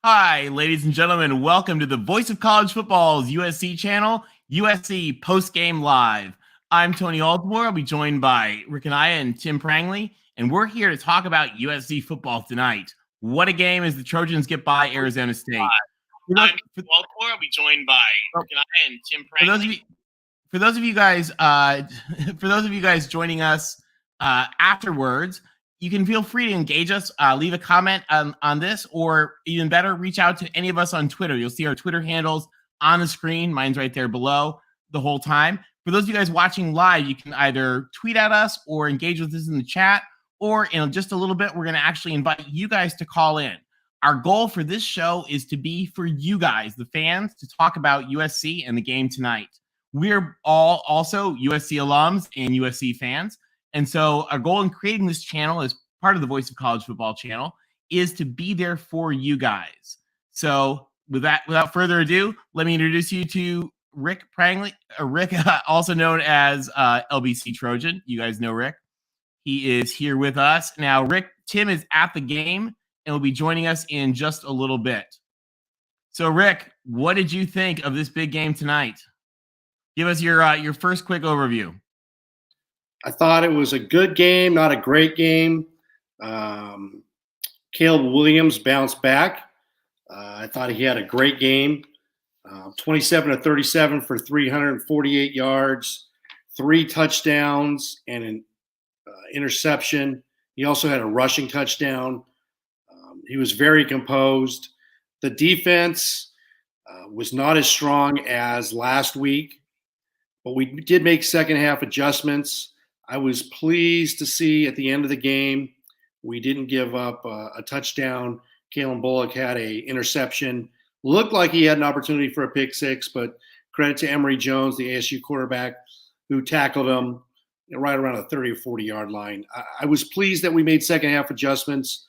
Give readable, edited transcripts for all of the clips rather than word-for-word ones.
Hi, ladies and gentlemen. Welcome to the Voice of College Football's USC channel, USC Postgame Live. I'm Tony Altimore. I'll be joined by Rick Anaya and Tim Prangley, and we're here to talk about USC football tonight. What a game as the Trojans get by Arizona State. I'm Altimore. I'll be joined by Rick Anaya and Tim Prangley. For those of you guys joining us afterwards, you can feel free to engage us, leave a comment on this, or even better, reach out to any of us on Twitter. You'll see our Twitter handles on the screen. Mine's right there below the whole time. For those of you guys watching live, you can either tweet at us or engage with us in the chat, or in just a little bit, we're going to actually invite you guys to call in. Our goal for this show is to be for you guys, the fans, to talk about USC and the game tonight. We're all also USC alums and USC fans. And so our goal in creating this channel as part of the Voice of College Football channel is to be there for you guys. So without further ado, let me introduce you to Rick Prangley, Rick, also known as LBC Trojan. You guys know Rick. He is here with us. Now, Tim is at the game and will be joining us in just a little bit. So, Rick, what did you think of this big game tonight? Give us your first quick overview. I thought it was a good game, not a great game. Caleb Williams bounced back. I thought he had a great game. 27 of 37 for 348 yards, 3 touchdowns, and an interception. He also had a rushing touchdown. He was very composed. The defense was not as strong as last week, but we did make second half adjustments. I was pleased to see at the end of the game, we didn't give up a touchdown. Kalen Bullock had an interception. Looked like he had an opportunity for a pick six, but credit to Emory Jones, the ASU quarterback, who tackled him right around the 30 or 40-yard line. I was pleased that we made second half adjustments,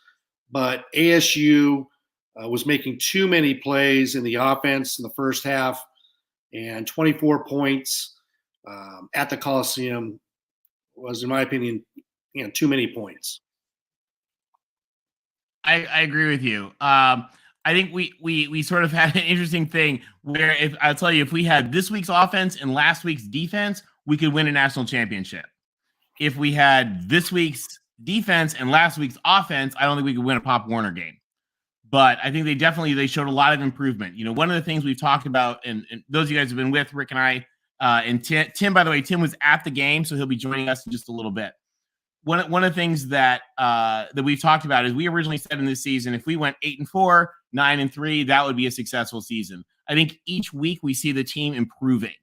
but ASU was making too many plays in the offense in the first half, and 24 points at the Coliseum was, in my opinion, too many points. I agree with you. I think we sort of had an interesting thing where, I'll tell you, if we had this week's offense and last week's defense, we could win a national championship. If we had this week's defense and last week's offense, I don't think we could win a Pop Warner game. But I think they showed a lot of improvement. You know, one of the things we've talked about, and those of you guys have been with Rick and I, and Tim, by the way, Tim was at the game, so he'll be joining us in just a little bit. One of the things that we've talked about is we originally said in this season, if we went 8-4, 9-3, that would be a successful season. I think each week we see the team improving.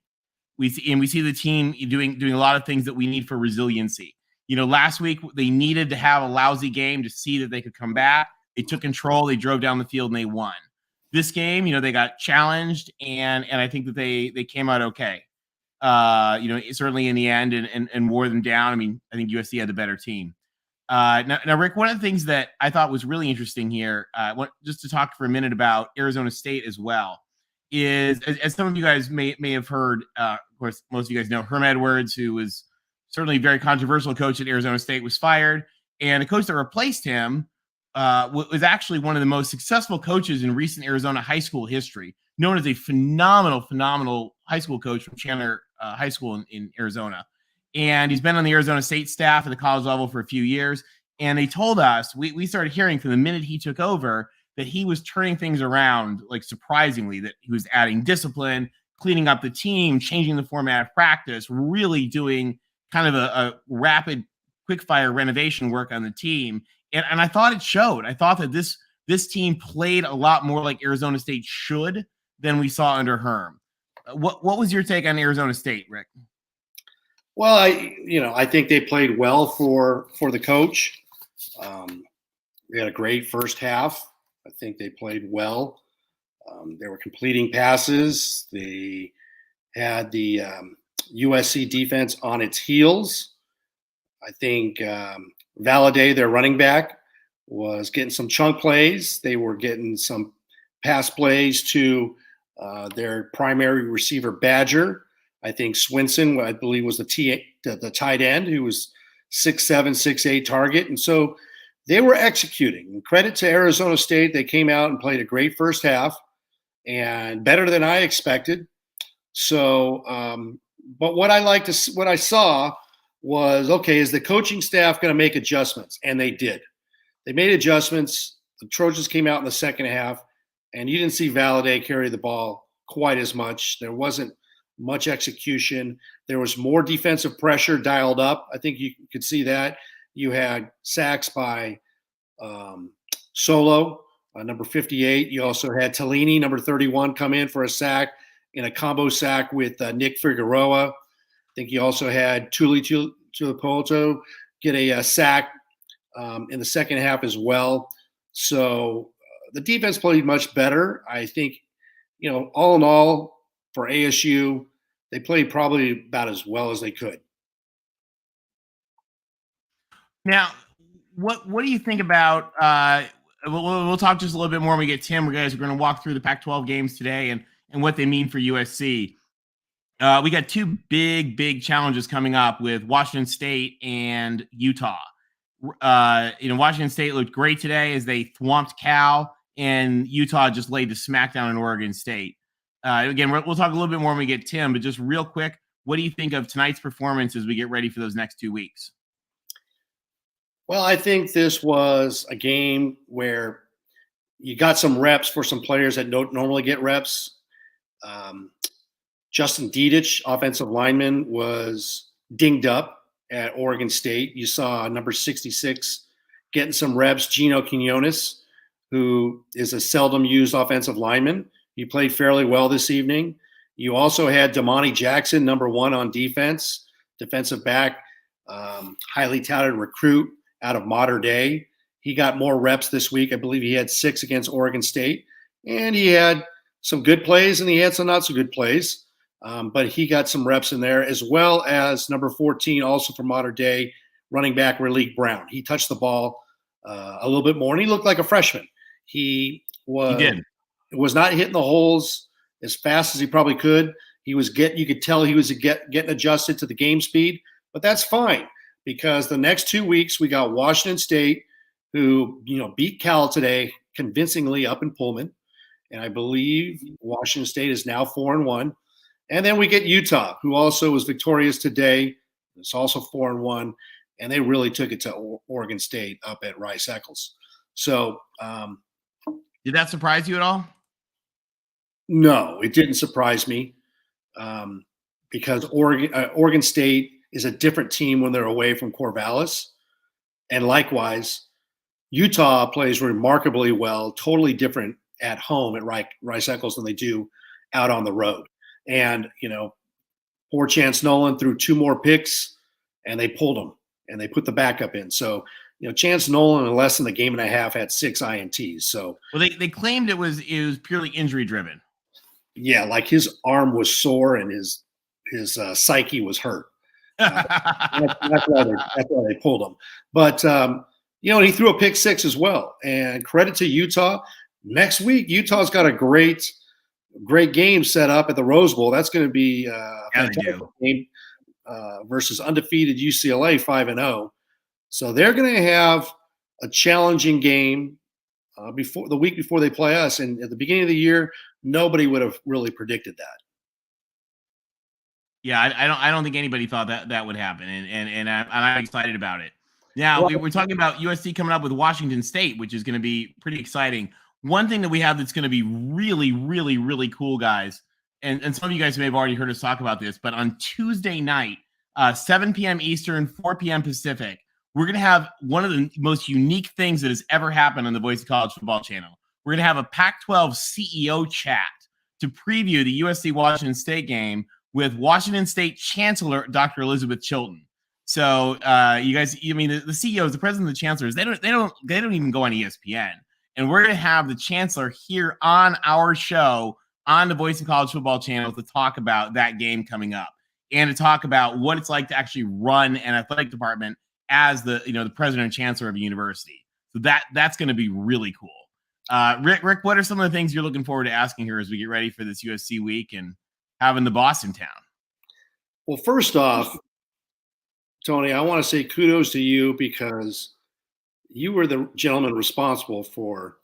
We see the team doing a lot of things that we need for resiliency. You know, last week they needed to have a lousy game to see that they could come back. They took control, they drove down the field, and they won. This game, you know, they got challenged, and I think that they came out okay. Certainly in the end and wore them down. I mean, I think USC had the better team. Now, Rick, one of the things that I thought was really interesting here, just to talk for a minute about Arizona State as well, is, as some of you guys may have heard, of course, most of you guys know Herm Edwards, who was certainly a very controversial coach at Arizona State, was fired. And the coach that replaced him was actually one of the most successful coaches in recent Arizona high school history, known as a phenomenal high school coach from Chandler High School in Arizona. And he's been on the Arizona State staff at the college level for a few years. And they told us, we started hearing from the minute he took over that he was turning things around, like surprisingly, that he was adding discipline, cleaning up the team, changing the format of practice, really doing kind of a rapid, quick-fire renovation work on the team. And I thought it showed. I thought that this team played a lot more like Arizona State should than we saw under Herm. What was your take on Arizona State, Rick? Well, I think they played well for the coach. They had a great first half. I think they played well. They were completing passes. They had the USC defense on its heels. I think Valladay, their running back, was getting some chunk plays. They were getting some pass plays to their primary receiver, Badger. I think Swinson, I believe, was the tight end, who was 6'7", 6'8" target. And so they were executing. And credit to Arizona State. They came out and played a great first half and better than I expected. So, but what I saw was, okay, is the coaching staff going to make adjustments? And they did. They made adjustments. The Trojans came out in the second half, and you didn't see Valladay carry the ball quite as much. There wasn't much execution. There was more defensive pressure dialed up. I think you could see that. You had sacks by Solo, number 58. You also had Tellini, number 31, come in for a sack in a combo sack with Nick Figueroa. I think you also had Tuli Tuipulotu get a sack in the second half as well. So the defense played much better. I think, all in all, for ASU, they played probably about as well as they could. Now, what do you think about we'll talk just a little bit more when we get Tim. We're going to walk through the Pac-12 games today and what they mean for USC. We got two big challenges coming up with Washington State and Utah. Washington State looked great today as they thwomped Cal, and Utah just laid the smackdown in Oregon State. Again, we'll talk a little bit more when we get Tim, but just real quick, what do you think of tonight's performance as we get ready for those next 2 weeks? Well, I think this was a game where you got some reps for some players that don't normally get reps. Justin Dedich, offensive lineman, was dinged up at Oregon State. You saw number 66 getting some reps, Gino Quinones, who is a seldom used offensive lineman. He played fairly well this evening. You also had Damani Jackson, number 1 on defense, defensive back, highly touted recruit out of Mater Dei. He got more reps this week. I believe he had 6 against Oregon State. And he had some good plays and he had some not so good plays. But he got some reps in there, as well as number 14, also from Mater Dei, running back Raleek Brown. He touched the ball a little bit more, and he looked like a freshman. He was not hitting the holes as fast as he probably could. You could tell he was getting adjusted to the game speed, but that's fine because the next 2 weeks we got Washington State, who beat Cal today convincingly up in Pullman, and I believe Washington State is now 4-1. And then we get Utah, who also was victorious today. It's also 4-1, and they really took it to Oregon State up at Rice-Eccles. So, did that surprise you at all? No, it didn't surprise me because Oregon State is a different team when they're away from Corvallis, and likewise, Utah plays remarkably well, totally different at home at Rice-Eccles than they do out on the road. And, poor Chance Nolan threw 2 more picks, and they pulled him, and they put the backup in. So, Chance Nolan in less than a game and a half had 6 INTs. So, well, they claimed it was purely injury driven. Yeah, like his arm was sore and his psyche was hurt. That's why they pulled him. But he threw a pick 6 as well. And credit to Utah. Next week, Utah's got a great game set up at the Rose Bowl. That's going to be a fantastic game versus undefeated UCLA 5-0. So they're going to have a challenging game before the week before they play us. And at the beginning of the year, nobody would have really predicted that. Yeah, I don't think anybody thought that would happen, and I'm excited about it. Now we're talking about USC coming up with Washington State, which is going to be pretty exciting. One thing that we have that's going to be really, really, really cool, guys, and some of you guys may have already heard us talk about this, but on Tuesday night, 7 p.m. Eastern, 4 p.m. Pacific, we're going to have one of the most unique things that has ever happened on the Voice of College Football channel. We're going to have a Pac-12 CEO chat to preview the USC-Washington State game with Washington State Chancellor Dr. Elizabeth Chilton. So you guys, the CEOs, the president, the chancellors, they don't even go on ESPN. And we're going to have the chancellor here on our show on the Voice of College Football channel to talk about that game coming up and to talk about what it's like to actually run an athletic department as the president and chancellor of a university. So that's going to be really cool. Rick, what are some of the things you're looking forward to asking her as we get ready for this USC week and having the boss in town? Well, first off, Tony, I want to say kudos to you because you were the gentleman responsible for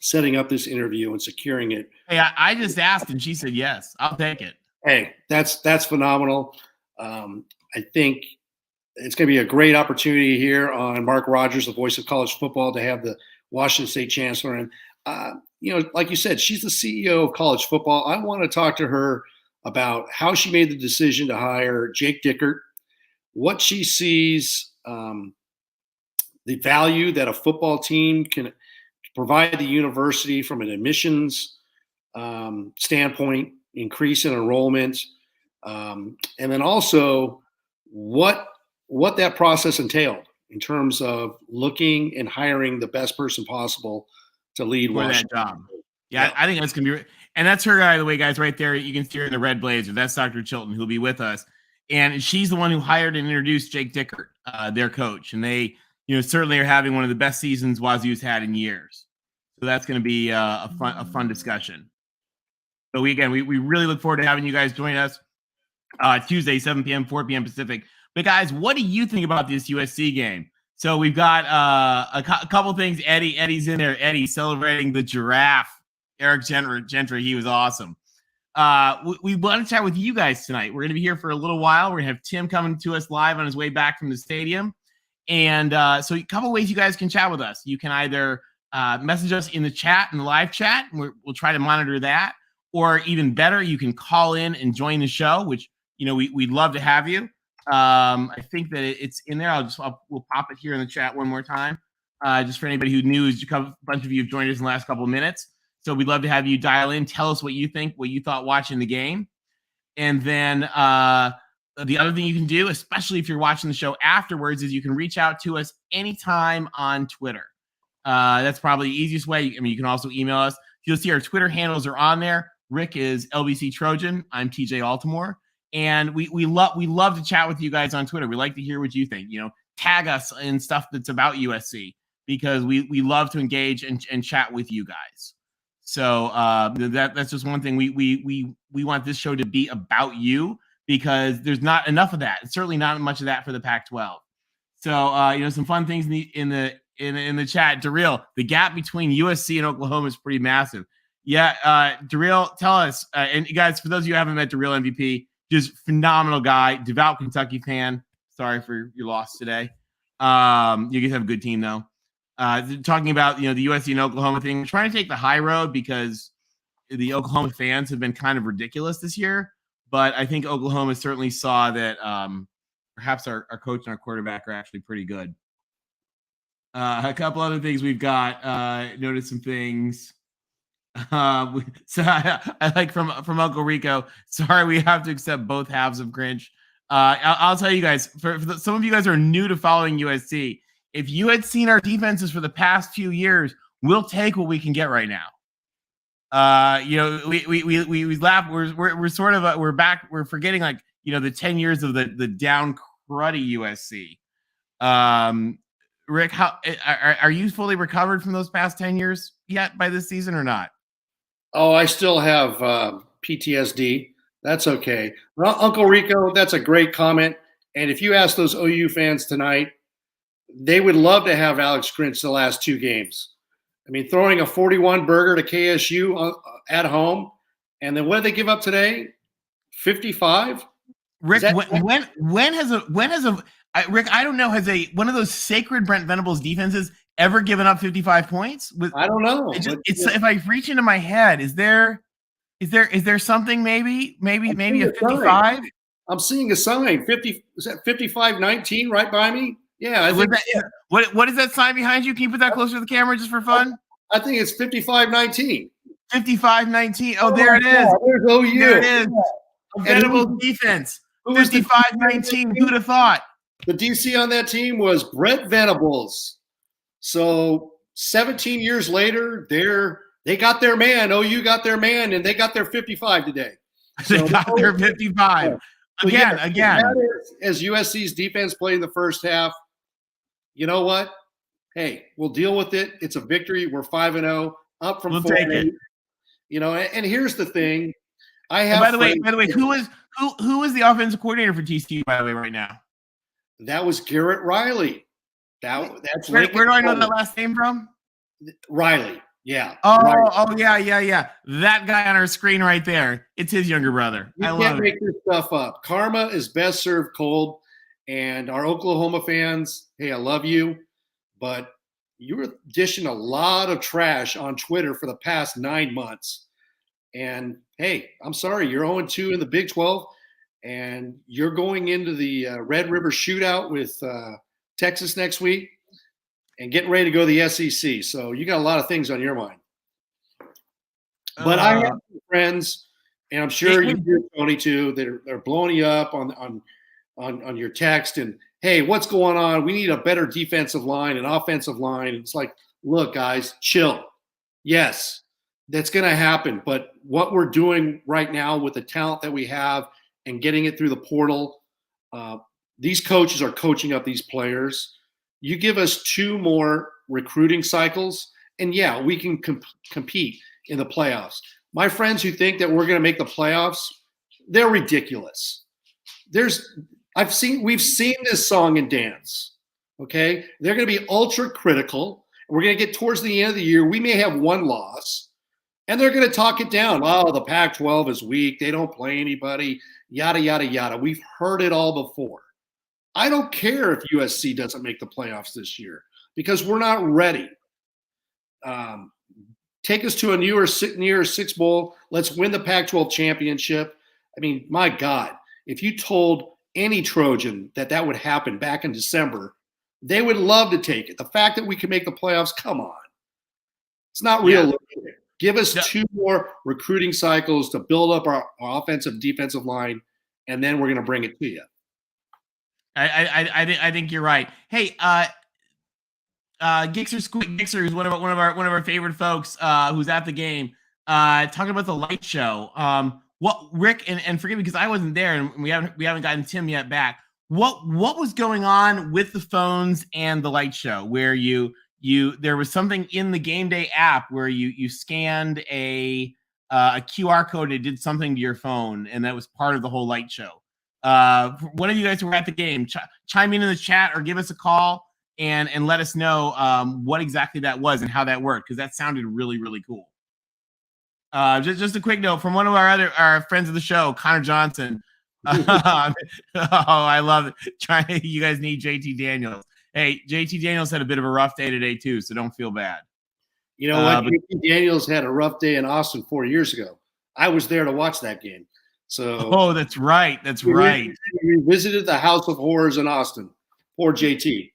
setting up this interview and securing it. Hey, I just asked and she said yes. I'll take it. Hey, that's phenomenal. I think it's going to be a great opportunity here on Mark Rogers, the voice of college football, to have the Washington State Chancellor. And, like you said, she's the CEO of college football. I want to talk to her about how she made the decision to hire Jake Dickert, what she sees, the value that a football team can provide the university from an admissions standpoint, increase in enrollment, and then also what that process entailed in terms of looking and hiring the best person possible to lead Washington. That job. Yeah, I think that's going to be – and that's her guy, by the way, guys, right there. You can see her in the red blazer. That's Dr. Chilton, who'll be with us. And she's the one who hired and introduced Jake Dickert, their coach. And they, certainly are having one of the best seasons Wazoo's had in years. So that's going to be a fun discussion. So we really look forward to having you guys join us Tuesday, 7 p.m., 4 p.m. Pacific. But guys, what do you think about this USC game? So we've got a couple things. Eddie's in there. Eddie celebrating the giraffe. Eric Gentry, he was awesome. We want to chat with you guys tonight. We're going to be here for a little while. We're going to have Tim coming to us live on his way back from the stadium. And so a couple ways you guys can chat with us. You can either message us in the live chat, and we'll try to monitor that. Or even better, you can call in and join the show, which, we'd love to have you. I think that it's in there. We'll pop it here in the chat one more time. Just for anybody who knew, a bunch of you have joined us in the last couple of minutes. So we'd love to have you dial in, tell us what you think, what you thought watching the game. And then the other thing you can do, especially if you're watching the show afterwards, is you can reach out to us anytime on Twitter. That's probably the easiest way. You can also email us. You'll see our Twitter handles are on there. Rick is LBC Trojan. I'm TJ Altimore. And we love to chat with you guys on Twitter. We like to hear what you think. Tag us in stuff that's about USC because we love to engage and chat with you guys. So that's just one thing we want this show to be about you because there's not enough of that. It's certainly not much of that for the Pac-12. So some fun things in the chat. Darrell, the gap between USC and Oklahoma is pretty massive. Yeah, Darrell, tell us. And you guys, for those of you who haven't met Darrell MVP, just phenomenal guy, devout Kentucky fan. Sorry for your loss today. You guys have a good team though. Talking about the USC and Oklahoma thing, trying to take the high road because the Oklahoma fans have been kind of ridiculous this year. But I think Oklahoma certainly saw that perhaps our coach and our quarterback are actually pretty good. A couple other things we've got. Noticed some things. So I like from Uncle Rico. Sorry, we have to accept both halves of Grinch. I'll tell you guys. For some of you guys who are new to following USC. If you had seen our defenses for the past few years, we'll take what we can get right now. We laugh. We're sort of we're back. We're forgetting the 10 years of the down cruddy USC. Rick, how are you fully recovered from those past 10 years yet by this season or not? Oh, I still have PTSD. That's okay. Well, Uncle Rico, that's a great comment. And if you ask those OU fans tonight, they would love to have Alex Grinch the last two games. I mean, throwing a 41 burger to KSU at home, and then what did they give up today? 55. Rick, when has Rick? I don't know. Has one of those sacred Brent Venables defenses ever given up 55 points? I don't know. If I reach into my head, is there something maybe a 55? I'm seeing a sign. 50 is that 55-19 right by me? Yeah. What is that sign behind you? Can you put that closer to the camera just for fun? I think it's 55-19. 55-19. Oh, there it is. There's OU. There it is. Venables defense. 55-19. Who'd have thought? The DC on that team was Brent Venables. So 17 years later, they got their man. OU got their man, and they got their 55 today. They got their 55. Again. As USC's defense played in the first half, you know what? Hey, we'll deal with it. It's a victory. We're 5-0, up from 4-8. And here's the thing. By the way, who is the offensive coordinator for TCU, by the way, right now? That was Garrett Riley. That's where do I know that last name from? Riley. Yeah. Oh, Riley. yeah. That guy on our screen right there. It's his younger brother. You can't make this stuff up. Karma is best served cold. And our Oklahoma fans, hey, I love you, but you were dishing a lot of trash on Twitter for the past 9 months. And hey, I'm sorry, you're 0-2 in the Big 12, and you're going into the Red River Shootout with Texas next week and getting ready to go to the SEC. So you got a lot of things on your mind. But I have some friends, and I'm sure you do, Tony, too, that are blowing you up on your text. And, hey, what's going on? We need a better defensive line and offensive line. It's like, look, guys, chill. Yes, that's going to happen. But what we're doing right now with the talent that we have and getting it through the portal, these coaches are coaching up these players. You give us 2 more recruiting cycles, and, yeah, we can compete in the playoffs. My friends who think that we're going to make the playoffs, they're ridiculous. We've seen this song and dance. Okay, they're going to be ultra critical. We're going to get towards the end of the year. We may have 1 loss, and they're going to talk it down. Oh, the Pac-12 is weak. They don't play anybody. Yada yada yada. We've heard it all before. I don't care if USC doesn't make the playoffs this year because we're not ready. Take us to a near 6 bowl. Let's win the Pac-12 championship. I mean, my God, if you told any Trojan that would happen back in December, they would love to take it. The fact that we can make the playoffs, come on. It's not realistic. Yeah. Give us 2 more recruiting cycles to build up our offensive, defensive line, and then we're going to bring it to you. I think you're right. Hey, Gixer, who's one of our favorite folks, who's at the game, talking about the light show. What Rick and forgive me because I wasn't there and we haven't gotten Tim yet back. What was going on with the phones and the light show where there was something in the game day app where you scanned a QR code and it did something to your phone and that was part of the whole light show. One of you guys who were at the game, chime in the chat or give us a call and let us know what exactly that was and how that worked because that sounded really, really cool. Just a quick note from one of our friends of the show, Connor Johnson. I love it. You guys need JT Daniels. Hey, JT Daniels had a bit of a rough day today too, so don't feel bad. You know what? JT Daniels had a rough day in Austin 4 years ago. I was there to watch that game. So that's right. That's right. We revisited the House of Horrors in Austin. Poor JT.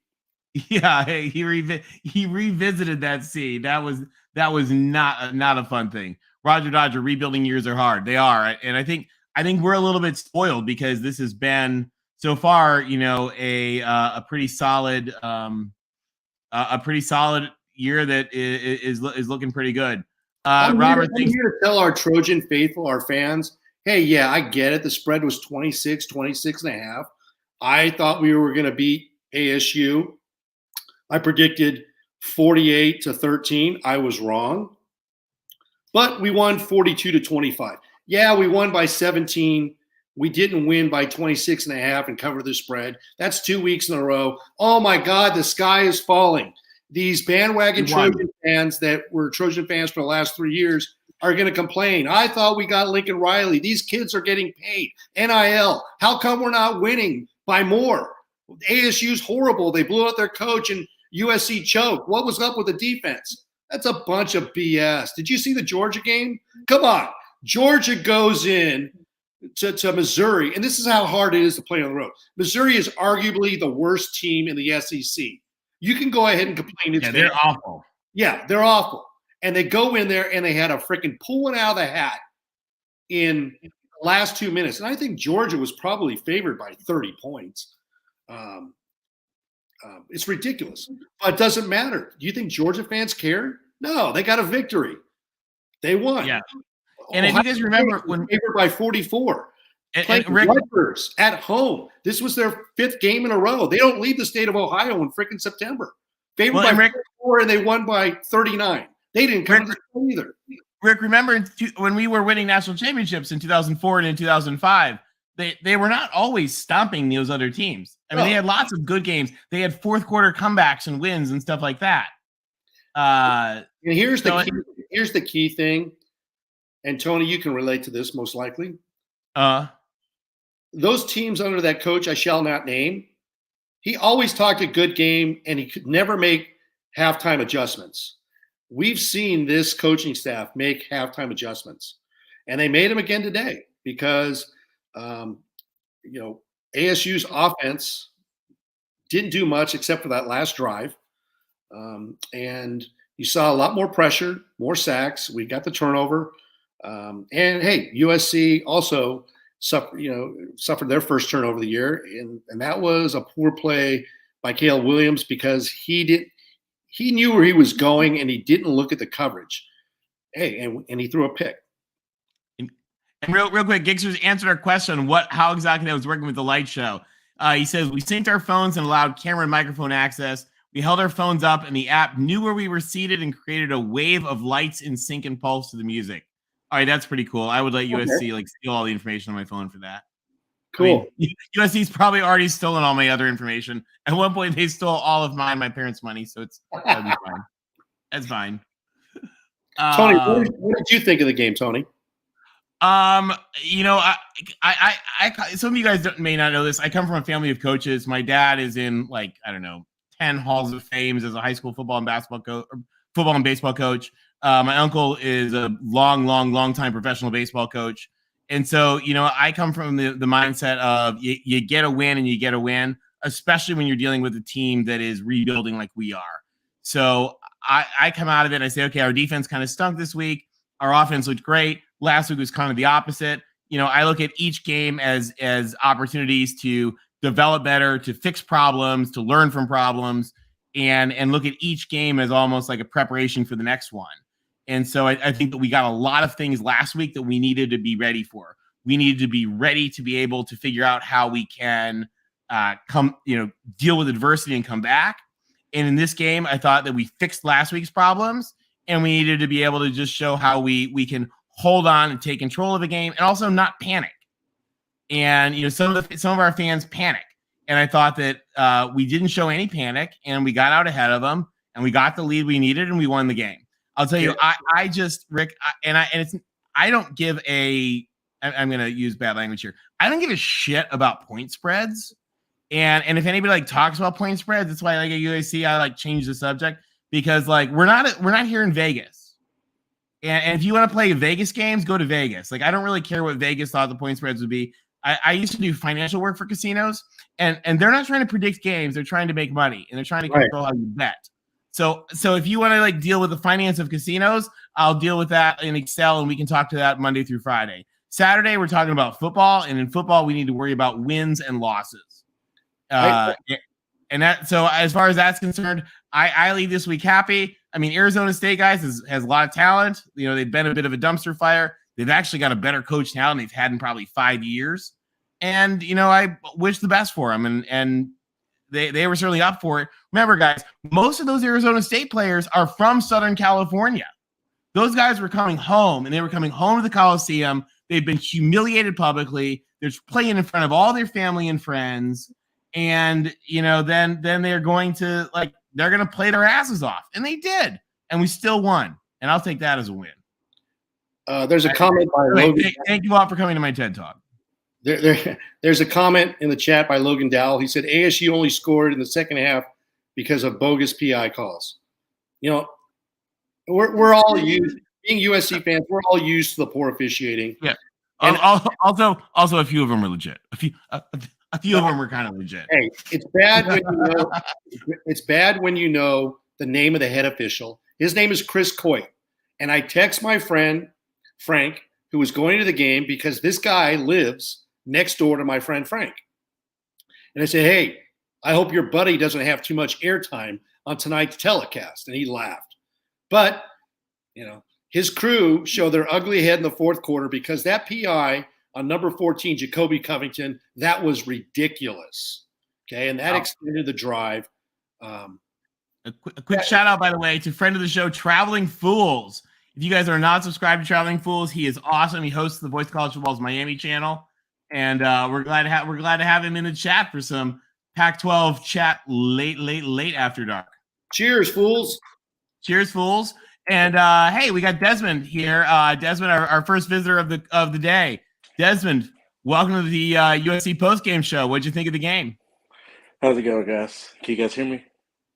Yeah, hey, he revisited that scene. That was not a fun thing. Roger Dodger, rebuilding years are hard. They are, and I think we're a little bit spoiled because this has been so far, a pretty solid year that is looking pretty good. Robert, I'm here to tell our Trojan faithful, our fans, hey, yeah, I get it. The spread was 26 and a half. I thought we were going to beat ASU. I predicted 48-13. I was wrong. But we won 42-25. Yeah, we won by 17. We didn't win by 26 and a half and cover the spread. That's 2 weeks in a row. Oh, my God, the sky is falling. These bandwagon Trojan fans that were Trojan fans for the last 3 years are going to complain. I thought we got Lincoln Riley. These kids are getting paid. NIL. How come we're not winning by more? ASU's horrible. They blew out their coach and USC choked. What was up with the defense? That's a bunch of BS. Did you see the Georgia game? Come on. Georgia goes in to Missouri, and this is how hard it is to play on the road. Missouri is arguably the worst team in the SEC. You can go ahead and complain. They're awful. Yeah, they're awful. And they go in there, and they had a freaking pulling out of the hat in the last 2 minutes. And I think Georgia was probably favored by 30 points. It's ridiculous. But it doesn't matter. Do you think Georgia fans care? No, they got a victory. They won. Yeah. And if you guys remember when favored by 44. And Rick, Rutgers at home. This was their 5th game in a row. They don't leave the state of Ohio in freaking September. Favored by 44, and they won by 39. They didn't come to the show either. Rick, remember when we were winning national championships in 2004 and in 2005, they were not always stomping those other teams. I mean, they had lots of good games. They had fourth quarter comebacks and wins and stuff like that. And here's the key thing, and Tony, you can relate to this most likely. Those teams under that coach I shall not name, he always talked a good game, and he could never make halftime adjustments. We've seen this coaching staff make halftime adjustments, and they made them again today because ASU's offense didn't do much except for that last drive. And you saw a lot more pressure, more sacks. We got the turnover. And hey, USC also suffered their first turnover of the year. And that was a poor play by Caleb Williams because he knew where he was going and he didn't look at the coverage. Hey, and he threw a pick. And real quick, Gixers answered our question on how exactly I was working with the light show. He says, we synced our phones and allowed camera and microphone access. We held our phones up and the app knew where we were seated and created a wave of lights in sync and pulse to the music. All right, that's pretty cool. I would let USC steal all the information on my phone for that. Cool. I mean, USC's probably already stolen all my other information. At one point, they stole all of my parents' money, so that'll be fine. That's fine. Tony, what did you think of the game, Tony? I some of you guys may not know this. I come from a family of coaches. My dad is in 10 halls of fame as a high school football and basketball coach, football and baseball coach. My uncle is a long time professional baseball coach. And so, I come from the mindset of you get a win and you get a win, especially when you're dealing with a team that is rebuilding like we are. So I come out of it and I say, okay, our defense kind of stunk this week. Our offense looked great. Last week was kind of the opposite. I look at each game as opportunities to develop better, to fix problems, to learn from problems, and look at each game as almost like a preparation for the next one. And so I think that we got a lot of things last week that we needed to be ready for. We needed to be ready to be able to figure out how we can deal with adversity and come back. And in this game, I thought that we fixed last week's problems, and we needed to be able to just show how we can hold on and take control of the game and also not panic. And, some of our fans panic. And I thought that we didn't show any panic, and we got out ahead of them, and we got the lead we needed, and we won the game. I'll tell you, I just, Rick, I don't give I'm going to use bad language here. I don't give a shit about point spreads. And if anybody talks about point spreads, that's why at USC, I change the subject because we're not here in Vegas. And if you want to play Vegas games, go to Vegas. I don't really care what Vegas thought the point spreads would be. I used to do financial work for casinos, and they're not trying to predict games. They're trying to make money, and they're trying to control how you bet. So if you want to deal with the finance of casinos, I'll deal with that in Excel, and we can talk to that Monday through Friday. Saturday, we're talking about football, and in football, we need to worry about wins and losses. And that, so as far as that's concerned, I leave this week happy. I mean, Arizona State, guys, has a lot of talent. They've been a bit of a dumpster fire. They've actually got a better coach now than they've had in probably 5 years. And, I wish the best for them. And they were certainly up for it. Remember, guys, most of those Arizona State players are from Southern California. Those guys were coming home, and they were coming home to the Coliseum. They've been humiliated publicly. They're playing in front of all their family and friends. And, then they're going to they're going to play their asses off. And they did. And we still won. And I'll take that as a win. There's a comment by Logan. Thank you all for coming to my TED Talk. There's a comment in the chat by Logan Dowell. He said ASU only scored in the second half because of bogus PI calls. We're all used, being USC fans, we're all used to the poor officiating. Yeah. And also a few of them are legit. A few of them were kind of legit. Hey, it's bad when it's bad when you know the name of the head official. His name is Chris Coit. And I text my friend Frank, who was going to the game, because this guy lives next door to my friend Frank. And I said, hey, I hope your buddy doesn't have too much airtime on tonight's telecast. And he laughed. But, his crew showed their ugly head in the fourth quarter because that PI on number 14, Jacoby Covington, that was ridiculous. Okay, and that extended the drive. A quick shout out, by the way, to friend of the show, Traveling Fools. If you guys are not subscribed to Traveling Fools, he is awesome. He hosts the Voice of College Football's Miami channel. and we're glad to have him in the chat for some Pac-12 chat late after dark. Cheers, fools! Cheers, fools! And hey, we got Desmond here. Desmond, our first visitor of the day. Desmond, welcome to the USC postgame show. What'd you think of the game? How's it going, guys? Can you guys hear me?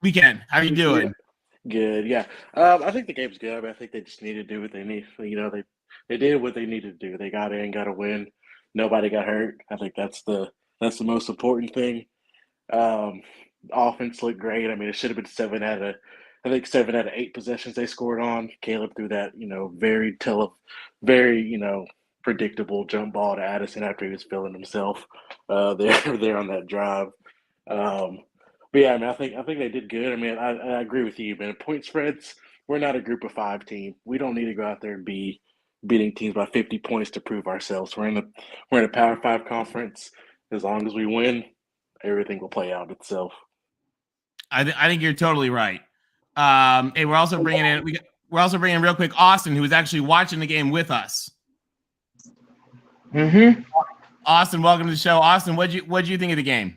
We can. How are you doing? Good, yeah. I think the game's good. I mean, I think they just need to do what they need. You know, they did what they needed to do. They got in, got a win. Nobody got hurt. I think that's the most important thing. Offense looked great. I mean, it should have been 7 out of 8 possessions they scored on. Caleb threw that, very predictable jump ball to Addison after he was feeling himself there on that drive. But yeah, I mean, I think they did good. I mean, I agree with you, man. Point spreads, we're not a group of 5 team. We don't need to go out there and be beating teams by 50 points to prove ourselves. We're in a Power 5 conference. As long as we win, everything will play out itself. I think you're totally right. Hey, we're also bringing in real quick Austin, who was actually watching the game with us. Mm-hmm. Austin, welcome to the show. Austin, what'd you think of the game?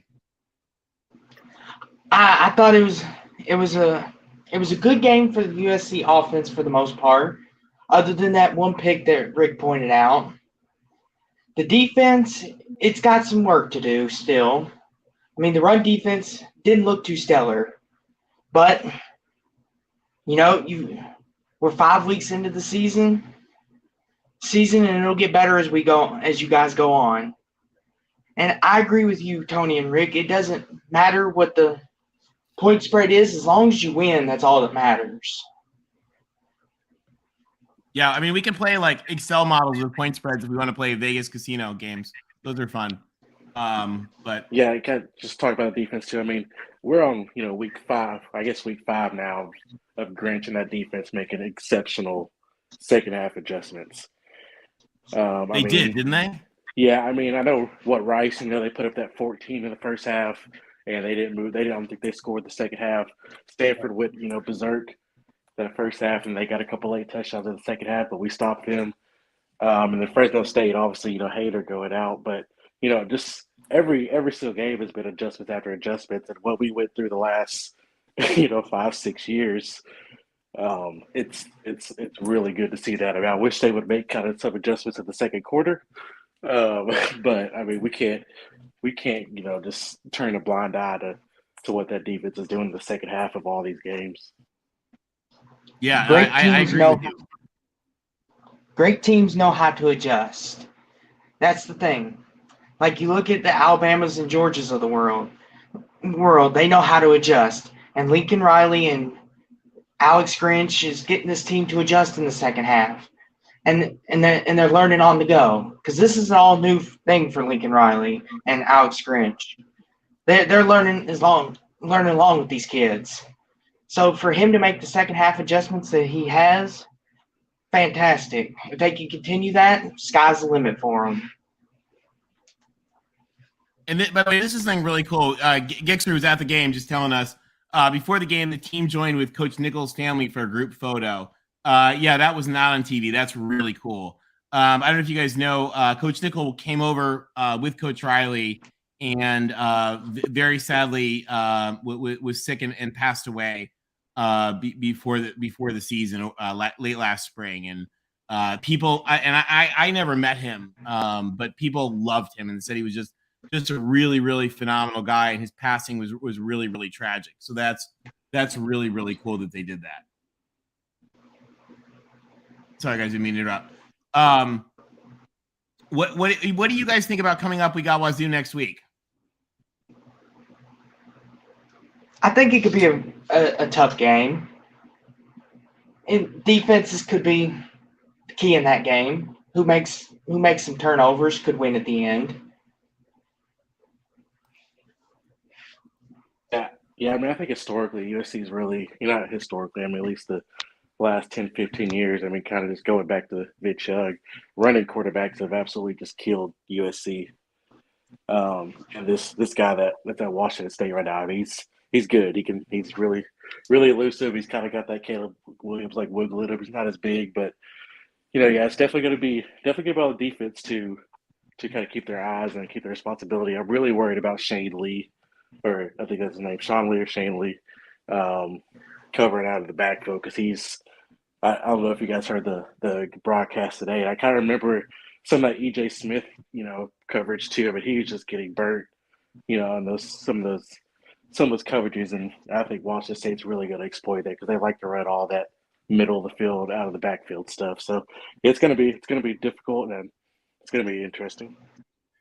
I thought it was a good game for the USC offense for the most part, other than that one pick that Rick pointed out. The defense, it's got some work to do still. I mean, the run defense didn't look too stellar, but we're 5 weeks into the season, and it'll get better as you guys go on. And I agree with you, Tony and Rick. It doesn't matter what the point spread is, as long as you win, that's all that matters. Yeah, I mean, we can play like Excel models with point spreads if we want to play Vegas casino games. Those are fun. But yeah, I can't just talk about the defense too. I mean, we're on week 5 now of Grinch and that defense making exceptional second half adjustments. They did, didn't they? Yeah, I mean, I know what Rice. They put up that 14 in the first half, and they didn't move. I don't think they scored the second half. Stanford went berserk that first half, and they got a couple late touchdowns in the second half, but we stopped them. And then Fresno State, obviously, Hader going out, but just every single game has been adjustments after adjustments, and what we went through the last 5-6 years, it's really good to see that. I mean, I wish they would make kind of some adjustments in the second quarter, but I mean, we can't just turn a blind eye to what that defense is doing in the second half of all these games. Yeah, I agree with you. Great teams know how to adjust. That's the thing. Like, you look at the Alabamas and Georgias of the world, they know how to adjust. And Lincoln Riley and Alex Grinch is getting this team to adjust in the second half. And they're learning on the go, because this is an all new thing for Lincoln Riley and Alex Grinch. They're learning along with these kids. So for him to make the second half adjustments that he has, fantastic. If they can continue that, sky's the limit for them. And by the way, this is something really cool. Gixer was at the game just telling us before the game, the team joined with Coach Nichols' family for a group photo. Yeah, that was not on TV. That's really cool. I don't know if you guys know, Coach Nichols came over with Coach Riley and very sadly was sick and passed away before the season, late last spring. And people, I never met him, but people loved him and said he was just a really, really phenomenal guy, and his passing was really, really tragic. So that's really, really cool that they did that. Sorry, guys, didn't mean to interrupt. What do you guys think about coming up? We got Wazoo next week. I think it could be a tough game. And defenses could be the key in that game. Who makes some turnovers could win at the end. Yeah. I mean, I think historically, USC is really, not historically. I mean, at least the last 10, 15 years. I mean, kind of just going back to Vic Chug, running quarterbacks have absolutely just killed USC. And this guy that's at Washington State right now, I mean, he's good. He's really, really elusive. He's kind of got that Caleb Williams like wiggle it up. He's not as big, but yeah, it's definitely going to be on the defense to to kind of keep their eyes and keep their responsibility. I'm really worried about Shane Lee, or I think that's his name, Sean Lee or Shane Lee, covering out of the backfield because he's. I don't know if you guys heard the broadcast today. I kind of remember some of that EJ Smith, coverage too, but he was just getting burnt, on some of those coverages, and I think Washington State's really going to exploit that because they like to run all that middle of the field, out of the backfield stuff. So it's going to be difficult and it's going to be interesting.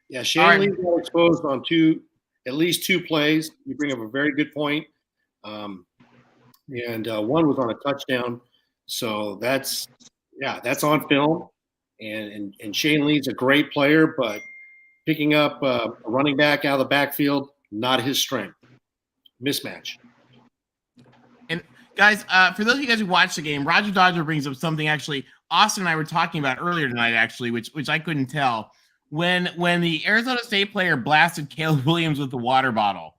Yeah, Shane Lee got exposed on at least two plays. You bring up a very good point, and one was on a touchdown. So that's on film, and Shane Lee's a great player, but picking up a running back out of the backfield, not his strength. Mismatch. And guys, for those of you guys who watched the game, Roger Dodger brings up something actually Austin and I were talking about earlier tonight, actually, which I couldn't tell. When the Arizona State player blasted Caleb Williams with the water bottle,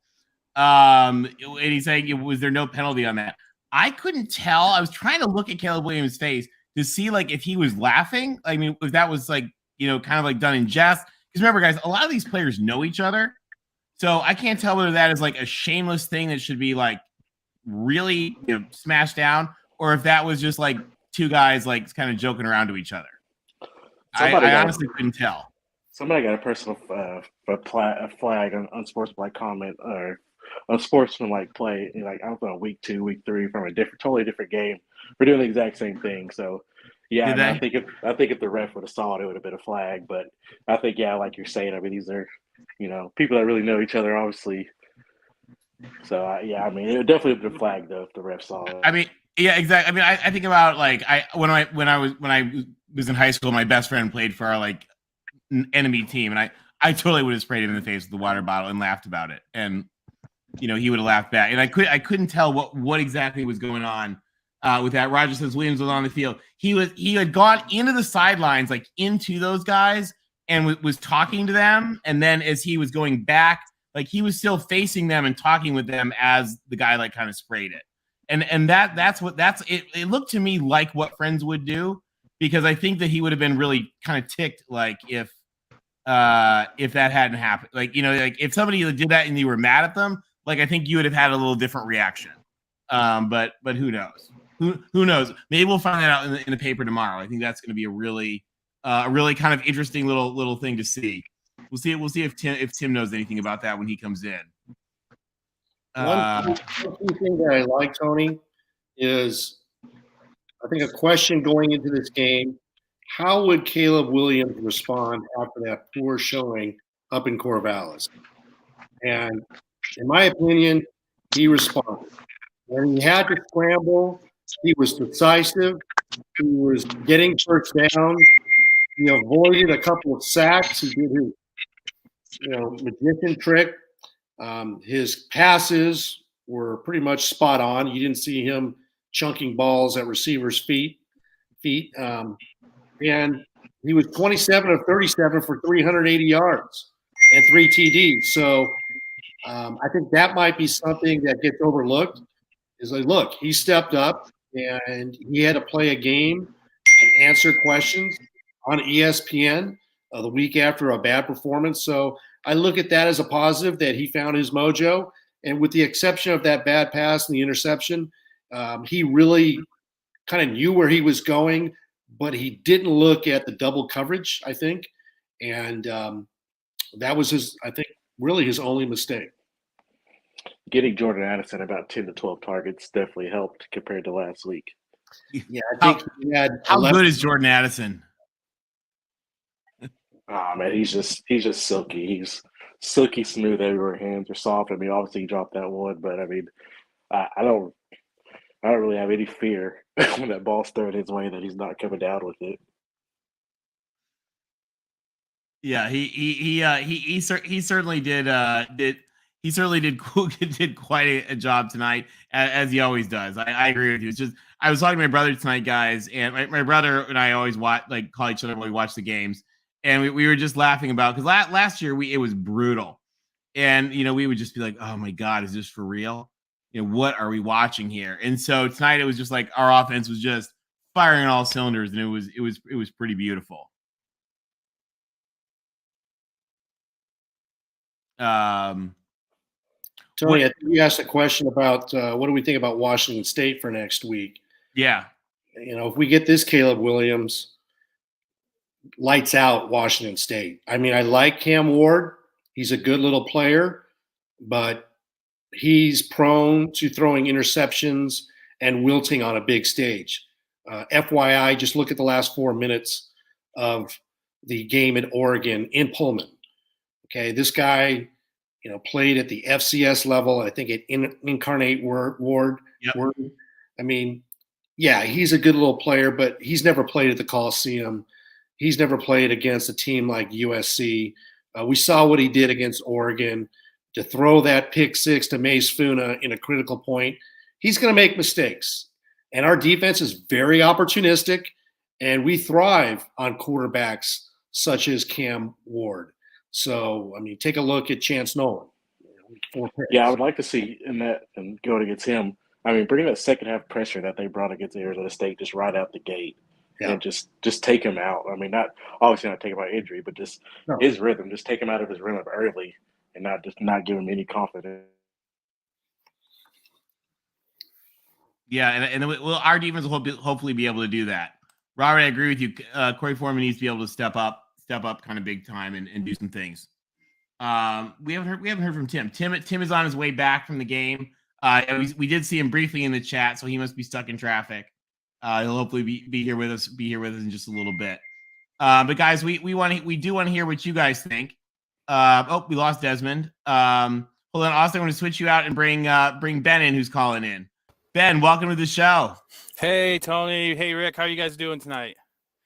and he's saying, was there no penalty on that? I couldn't tell. I was trying to look at Caleb Williams' face to see like if he was laughing. I mean, if that was like, kind of like done in jest. Because remember, guys, a lot of these players know each other. So I can't tell whether that is like a shameless thing that should be like really smashed down, or if that was just like two guys like kind of joking around to each other. I honestly couldn't tell. Somebody got a personal flag on unsportsmanlike comment or unsportsmanlike play, I don't know, week 2, week 3 from a totally different game. We're doing the exact same thing. So yeah, I think if the ref would have saw it would have been a flag. But I think like you're saying, I mean these are people that really know each other, obviously. So it would definitely have been a flag though if the ref saw it. I mean, yeah, exactly. I mean, I think about like when I was in high school, my best friend played for our like enemy team, and I totally would have sprayed him in the face with the water bottle and laughed about it, and he would have laughed back, and I couldn't tell what exactly was going on with that. Roger says Williams was on the field. He had gone into the sidelines, like into those guys, and was talking to them, and then as he was going back, like he was still facing them and talking with them as the guy like kind of sprayed it, and that's it. It looked to me like what friends would do, because I think that he would have been really kind of ticked, like if that hadn't happened, like like if somebody did that and you were mad at them, like I think you would have had a little different reaction. But who knows? Who knows? Maybe we'll find that out in the paper tomorrow. I think that's going to be a really kind of interesting little thing to see. We'll see if Tim knows anything about that when he comes in. One key thing that I like, Tony, is I think a question going into this game: how would Caleb Williams respond after that poor showing up in Corvallis? And in my opinion, he responded. When he had to scramble, he was decisive. He was getting first down. He avoided a couple of sacks. He did his, magician trick. His passes were pretty much spot on. You didn't see him chunking balls at receivers' feet. And he was 27 of 37 for 380 yards and 3 TDs. So I think that might be something that gets overlooked. Is like, look, he stepped up and he had to play a game and answer questions on ESPN the week after a bad performance. So I look at that as a positive, that he found his mojo. And with the exception of that bad pass and the interception, he really kind of knew where he was going, but he didn't look at the double coverage, I think. And that was really his only mistake. Getting Jordan Addison about 10 to 12 targets definitely helped compared to last week. Yeah, I think he had how good is Jordan Addison? Oh man, he's just silky. He's silky smooth everywhere. Hands are soft. I mean, obviously he dropped that one, but I mean, I don't really have any fear when that ball's thrown his way that he's not coming down with it. Yeah, he certainly did. He certainly did quite a job tonight, as he always does. I agree with you. It's just I was talking to my brother tonight, guys, and my brother and I always call each other when we watch the games, and we were just laughing about, because last year it was brutal, and we would just be like, oh my God, is this for real? What are we watching here? And so tonight it was just like our offense was just firing on all cylinders, and it was pretty beautiful. Tony, I think you asked a question about what do we think about Washington State for next week. Yeah. If we get this Caleb Williams, lights out Washington State. I mean, I like Cam Ward. He's a good little player, but he's prone to throwing interceptions and wilting on a big stage. FYI, just look at the last 4 minutes of the game at Oregon in Pullman. Okay, this guy, played at the FCS level. I think at Incarnate Ward. Yep. I mean, yeah, he's a good little player, but he's never played at the Coliseum. He's never played against a team like USC. We saw what he did against Oregon. To throw that pick six to Mace Funa in a critical point, he's going to make mistakes. And our defense is very opportunistic, and we thrive on quarterbacks such as Cam Ward. So, I mean, take a look at Chance Nolan. Yeah, I would like to see in that and going against him. I mean, bring that second half pressure that they brought against Arizona State just right out the gate. Yeah. And just take him out. I mean, obviously not take him out injury, but just his rhythm. Just take him out of his rhythm early and not give him any confidence. Yeah, and our defense will hopefully be able to do that. Robert, I agree with you. Corey Foreman needs to be able to step up kind of big time and do some things. We haven't heard from Tim. Tim is on his way back from the game. We did see him briefly in the chat, so he must be stuck in traffic. He'll hopefully be here with us in just a little bit. But guys, we do want to hear what you guys think. We lost Desmond. Hold on, Austin. I'm going to switch you out and bring Ben in, who's calling in. Ben, welcome to the show. Hey, Tony. Hey, Rick. How are you guys doing tonight?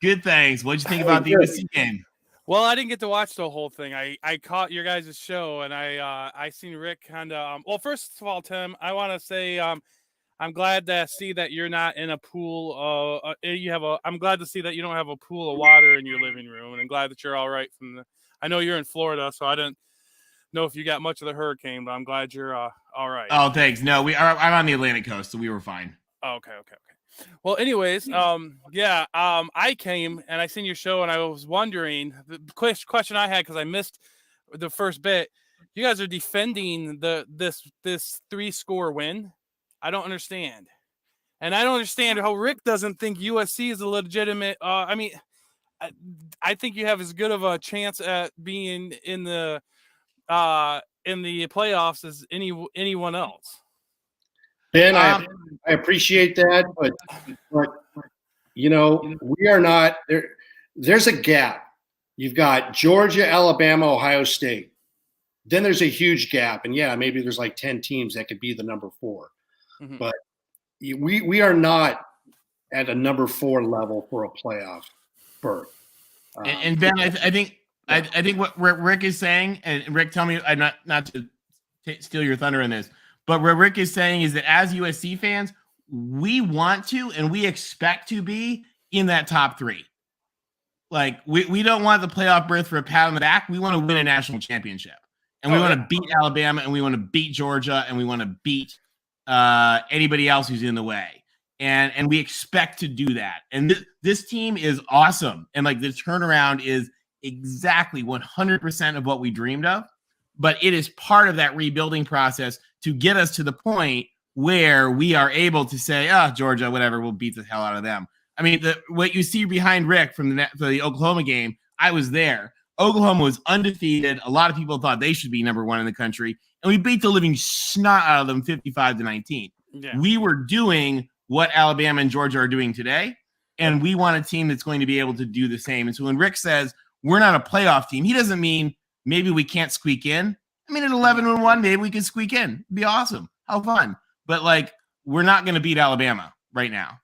Good, thanks. What'd you think about the USC game? Well, I didn't get to watch the whole thing. I caught your guys' show, and I seen Rick kind of. Well, first of all, Tim, I want to say I'm glad to see that you're not in a pool. I'm glad to see that you don't have a pool of water in your living room, and I'm glad that you're all right I know you're in Florida, so I didn't know if you got much of the hurricane, but I'm glad you're all right. Oh, thanks. No, I'm on the Atlantic coast, so we were fine. Oh, okay. Well, anyways, I came and I seen your show, and I was wondering the question I had because I missed the first bit. You guys are defending this 3-score win. I don't understand, and I don't understand how Rick doesn't think USC is a legitimate. I think you have as good of a chance at being in the playoffs as anyone else. Ben, I appreciate that, but we are not there. There's a gap. You've got Georgia, Alabama, Ohio State. Then there's a huge gap, and maybe there's like 10 teams that could be the number 4. Mm-hmm. But we are not at a number 4 level for a playoff berth. And Ben, I think what Rick is saying, and Rick, tell me, I'm not to steal your thunder in this. But what Rick is saying is that as USC fans, we want to and we expect to be in that top 3. Like, we don't want the playoff berth for a pat on the back. We want to win a national championship. And we want to beat Alabama, and we want to beat Georgia, and we want to beat anybody else who's in the way. And we expect to do that. And this team is awesome. And, like, the turnaround is exactly 100% of what we dreamed of. But it is part of that rebuilding process to get us to the point where we are able to say, Georgia, whatever, we'll beat the hell out of them. I mean, what you see behind Rick for the Oklahoma game, I was there. Oklahoma was undefeated. A lot of people thought they should be number 1 in the country. And we beat the living snot out of them 55-19. Yeah. We were doing what Alabama and Georgia are doing today. And we want a team that's going to be able to do the same. And so when Rick says we're not a playoff team, he doesn't mean maybe we can't squeak in. I mean, at 11-1, maybe we can squeak in. It'd be awesome. How fun. But, like, we're not going to beat Alabama right now.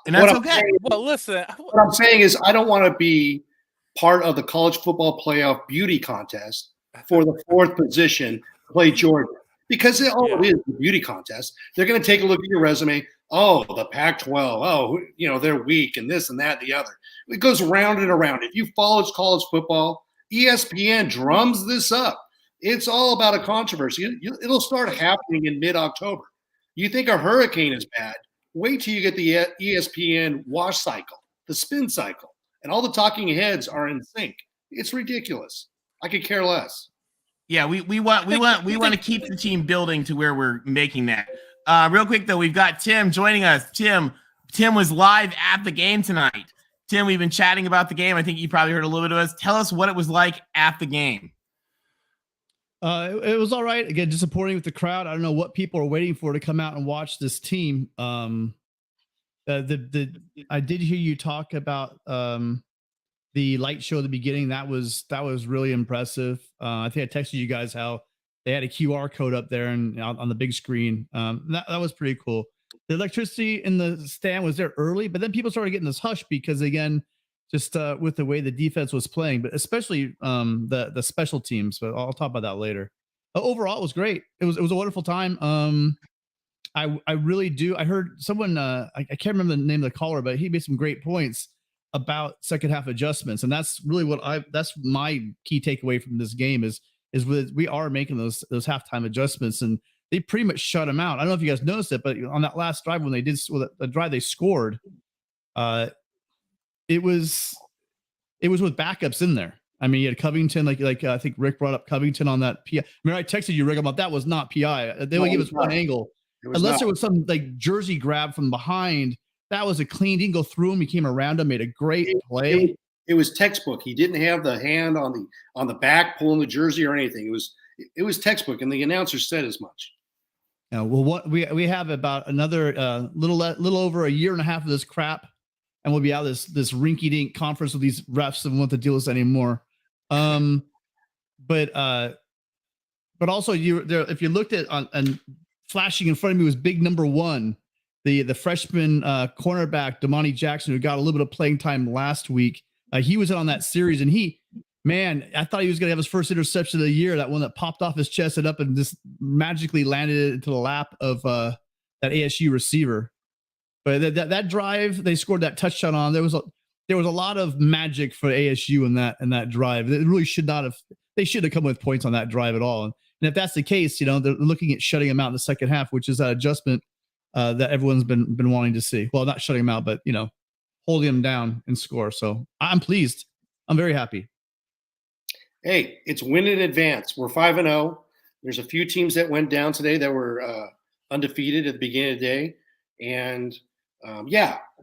And that's okay. Well, listen. What I'm saying is I don't want to be part of the college football playoff beauty contest for the 4th position to play Georgia. Because it is the beauty contest. They're going to take a look at your resume. Oh, the Pac-12. Oh, they're weak and this and that and the other. It goes round and around. If you follow college football, ESPN drums this up. It's all about a controversy. It'll start happening in mid-October. You think a hurricane is bad? Wait till you get the ESPN wash cycle, the spin cycle, and all the talking heads are in sync. It's ridiculous. I could care less. Yeah, we want to keep the team building to where we're making that. Real quick though, we've got Tim joining us. Tim was live at the game tonight. Tim, we've been chatting about the game. I think you probably heard a little bit of us. Tell us what it was like at the game. It was all right. Again, disappointing with the crowd. I don't know what people are waiting for to come out and watch this team. I did hear you talk about the light show at the beginning. That was really impressive. I think I texted you guys how they had a QR code up there and on the big screen. That was pretty cool. The electricity in the stand was there early, but then people started getting this hush because, again, just with the way the defense was playing, but especially the special teams. But I'll talk about that later. Overall, it was great. It was a wonderful time. I really do. I heard someone, I can't remember the name of the caller, but he made some great points about second half adjustments, and that's really that's my key takeaway from this game is we are making those halftime adjustments, and they pretty much shut them out. I don't know if you guys noticed it, but on that last drive when they did the drive they scored, it was with backups in there. I mean, you had Covington, like I think Rick brought up Covington on that PI. I mean, I texted you, Rick, about that was not PI. They would give us one angle, unless there was some like jersey grab from behind. That was a clean. He didn't go through him. He came around him, made a great play. It was textbook. He didn't have the hand on the back pulling the jersey or anything. It was textbook, and the announcer said as much. Well, what we have about another little over a year and a half of this crap, and we'll be out of this rinky-dink conference with these refs that won't have to deal with this anymore. But also if you looked at and flashing in front of me was big number 1, the freshman cornerback Damani Jackson, who got a little bit of playing time last week. He was in on that series, and I thought he was going to have his first interception of the year. That one that popped off his chest and up and just magically landed it into the lap of that ASU receiver. But that drive, they scored that touchdown on. There was a lot of magic for ASU in that drive. It really should not have. They should have come with points on that drive at all. And if that's the case, they're looking at shutting them out in the second half, which is that adjustment that everyone's been wanting to see. Well, not shutting them out, but holding them down and score. So I'm pleased. I'm very happy. Hey, it's win in advance. We're 5-0. There's a few teams that went down today that were undefeated at the beginning of the day, and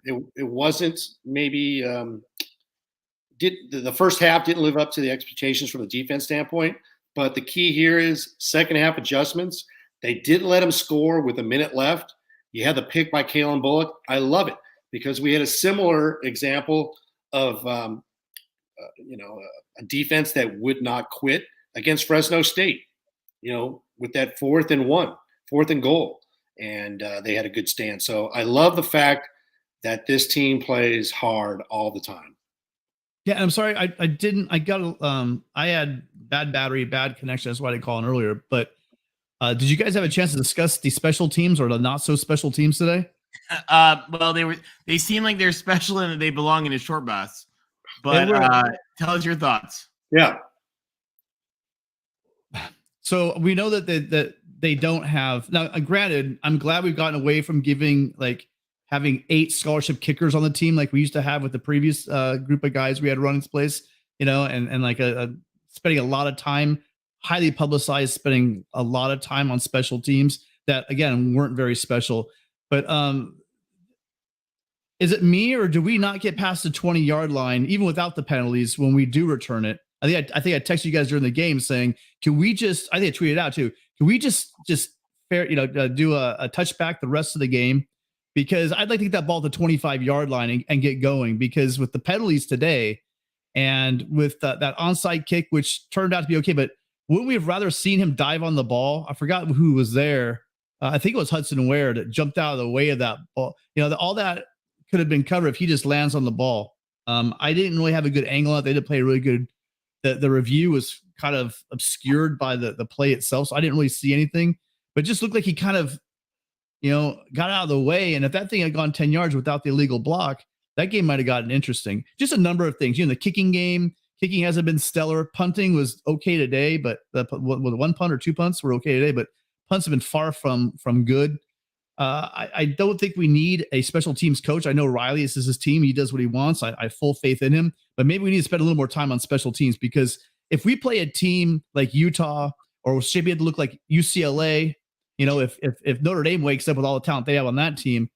it wasn't maybe the first half didn't live up to the expectations from the defense standpoint. But the key here is second half adjustments. They didn't let them score with a minute left. You had the pick by Kalen Bullock. I love it because we had a similar example of a defense that would not quit against Fresno State, with that 4th and goal. And they had a good stand. So I love the fact that this team plays hard all the time. Yeah, I'm sorry. I had bad battery, bad connection. That's why I didn't call in earlier. But did you guys have a chance to discuss the special teams or the not so special teams today? Well, they seem like they're special and that they belong in a short bus. But tell us your thoughts. Yeah. So we know that they don't have now. Granted, I'm glad we've gotten away from having 8 scholarship kickers on the team like we used to have with the previous group of guys we had running this place. And like spending a lot of time, highly publicized, spending a lot of time on special teams that again weren't very special. But is it me or do we not get past the 20-yard line even without the penalties when we do return it? I think I texted you guys during the game saying, can we just? I think I tweeted out too. Can we just fair do a touchback the rest of the game? Because I'd like to get that ball to the 25-yard line and get going. Because with the penalties today, and with that onside kick, which turned out to be okay, but wouldn't we have rather seen him dive on the ball? I forgot who was there. I think it was Hudson Ware that jumped out of the way of that ball. All that could have been covered if he just lands on the ball. I didn't really have a good angle on it. They did play really good. The review was kind of obscured by the play itself, so I didn't really see anything. But it just looked like he kind of, got out of the way. And if that thing had gone 10 yards without the illegal block, that game might have gotten interesting. Just a number of things. The kicking game, kicking hasn't been stellar. Punting was okay today, but one punt or 2 punts were okay today, but punts have been far from good. I don't think we need a special teams coach. I know Riley, this is his team. He does what he wants. I have full faith in him, but maybe we need to spend a little more time on special teams because if we play a team like Utah or should be able to look like UCLA, if Notre Dame wakes up with all the talent they have on that team,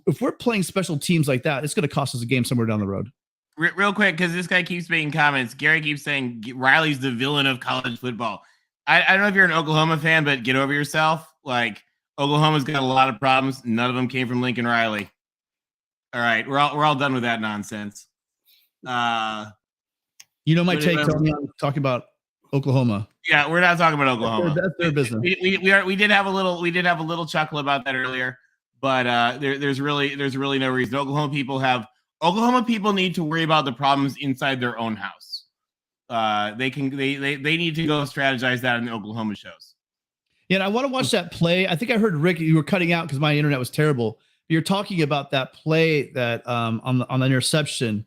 if we're playing special teams like that, it's going to cost us a game somewhere down the road. Real quick, because this guy keeps making comments. Gary keeps saying Riley's the villain of college football. I don't know if you're an Oklahoma fan, but get over yourself. Like, Oklahoma's got a lot of problems. None of them came from Lincoln Riley. All right, we're all done with that nonsense. My take, Tony, on talking about Oklahoma. Yeah, we're not talking about Oklahoma. That's their business. We did have a little chuckle about that earlier, but there's really no reason. Oklahoma people need to worry about the problems inside their own house. They need to go strategize that in the Oklahoma shows. Yeah, and I want to watch that play. I think I heard Rick, you were cutting out because my internet was terrible. You're talking about that play that on the interception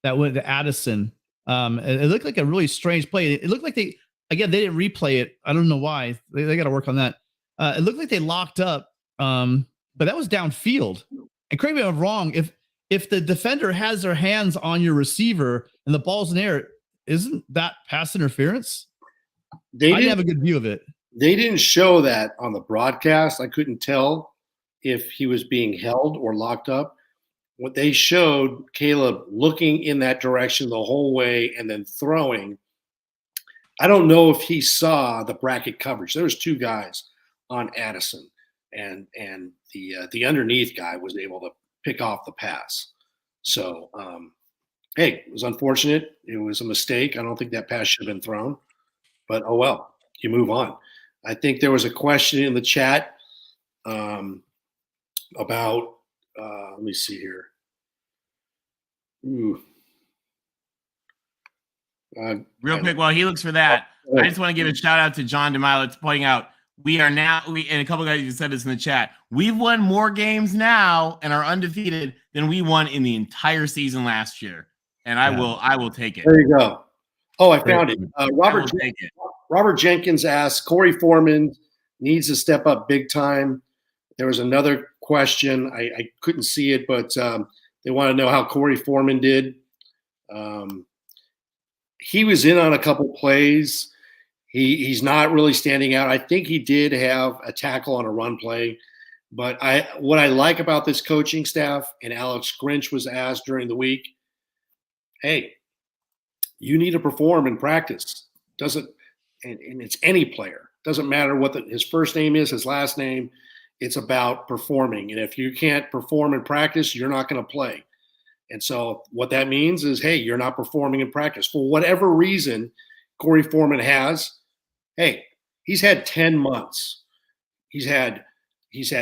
that went to Addison. It looked like a really strange play. It looked like they didn't replay it. I don't know why. They got to work on that. It looked like they locked up, but that was downfield. And correct me if I'm wrong. If the defender has their hands on your receiver and the ball's in the air, isn't that pass interference? I didn't have a good view of it. They didn't show that on the broadcast. I couldn't tell if he was being held or locked up. What they showed, Caleb looking in that direction the whole way and then throwing. I don't know if he saw the bracket coverage. There was two guys on Addison, and the underneath guy was able to pick off the pass. So, hey, it was unfortunate. It was a mistake. I don't think that pass should have been thrown, but oh well, you move on. I think there was a question in the chat about, let me see here. Real quick, while he looks for that, I just want to give a shout out to John DeMilo. It's pointing out and a couple of guys said this in the chat. We've won more games now and are undefeated than we won in the entire season last year. And I will take it. There you go. Oh, I found it. Robert Jenkins asked, Corey Foreman needs to step up big time. There was another question. I couldn't see it, but they want to know how Corey Foreman did. He was in on a couple plays. He's not really standing out. I think he did have a tackle on a run play. But what I like about this coaching staff, and Alex Grinch was asked during the week, hey, you need to perform in practice. And it's any player. Doesn't matter what his first name is, his last name. It's about performing. And if you can't perform in practice, you're not going to play. And so what that means is, hey, you're not performing in practice. For whatever reason Corey Foreman has, hey, he's had 10 months. He's had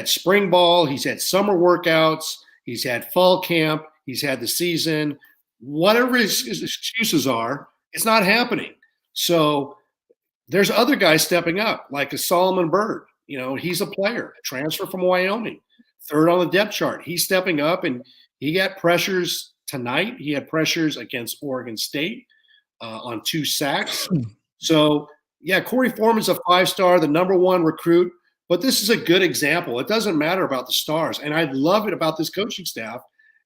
spring ball. He's had summer workouts. He's had fall camp. He's had the season. Whatever his excuses are, it's not happening. So there's other guys stepping up, like a Solomon Byrd. He's a player, transfer from Wyoming, third on the depth chart. He's stepping up, and he got pressures tonight. He had pressures against Oregon State on 2 sacks. So, yeah, Corey Foreman's a 5-star, the number 1 recruit. But this is a good example. It doesn't matter about the stars. And I love it about this coaching staff.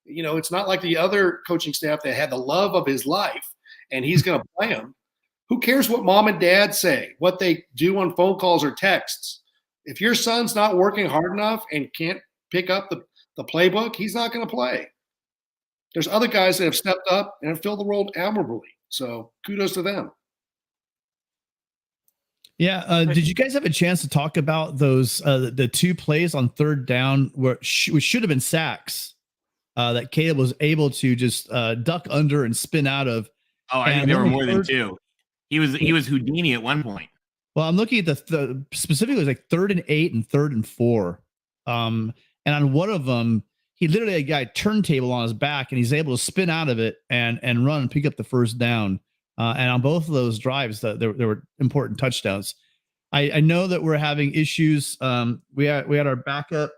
It's not like the other coaching staff that had the love of his life, and he's going to play him. Who cares what mom and dad say, what they do on phone calls or texts? If your son's not working hard enough and can't pick up the playbook, he's not going to play. There's other guys that have stepped up and have filled the role admirably. So kudos to them. Yeah. Did you guys have a chance to talk about those the 2 plays on third down which should have been sacks that Caleb was able to just duck under and spin out of? Oh, I think there were more than 2. He was Houdini at one point. Well, I'm looking at the specifically it was like 3rd and 8 and 3rd and 4. And on one of them, he literally had a guy turntable on his back, and he's able to spin out of it and run and pick up the first down. And on both of those drives, there were important touchdowns. I know that we're having issues. We had our backup,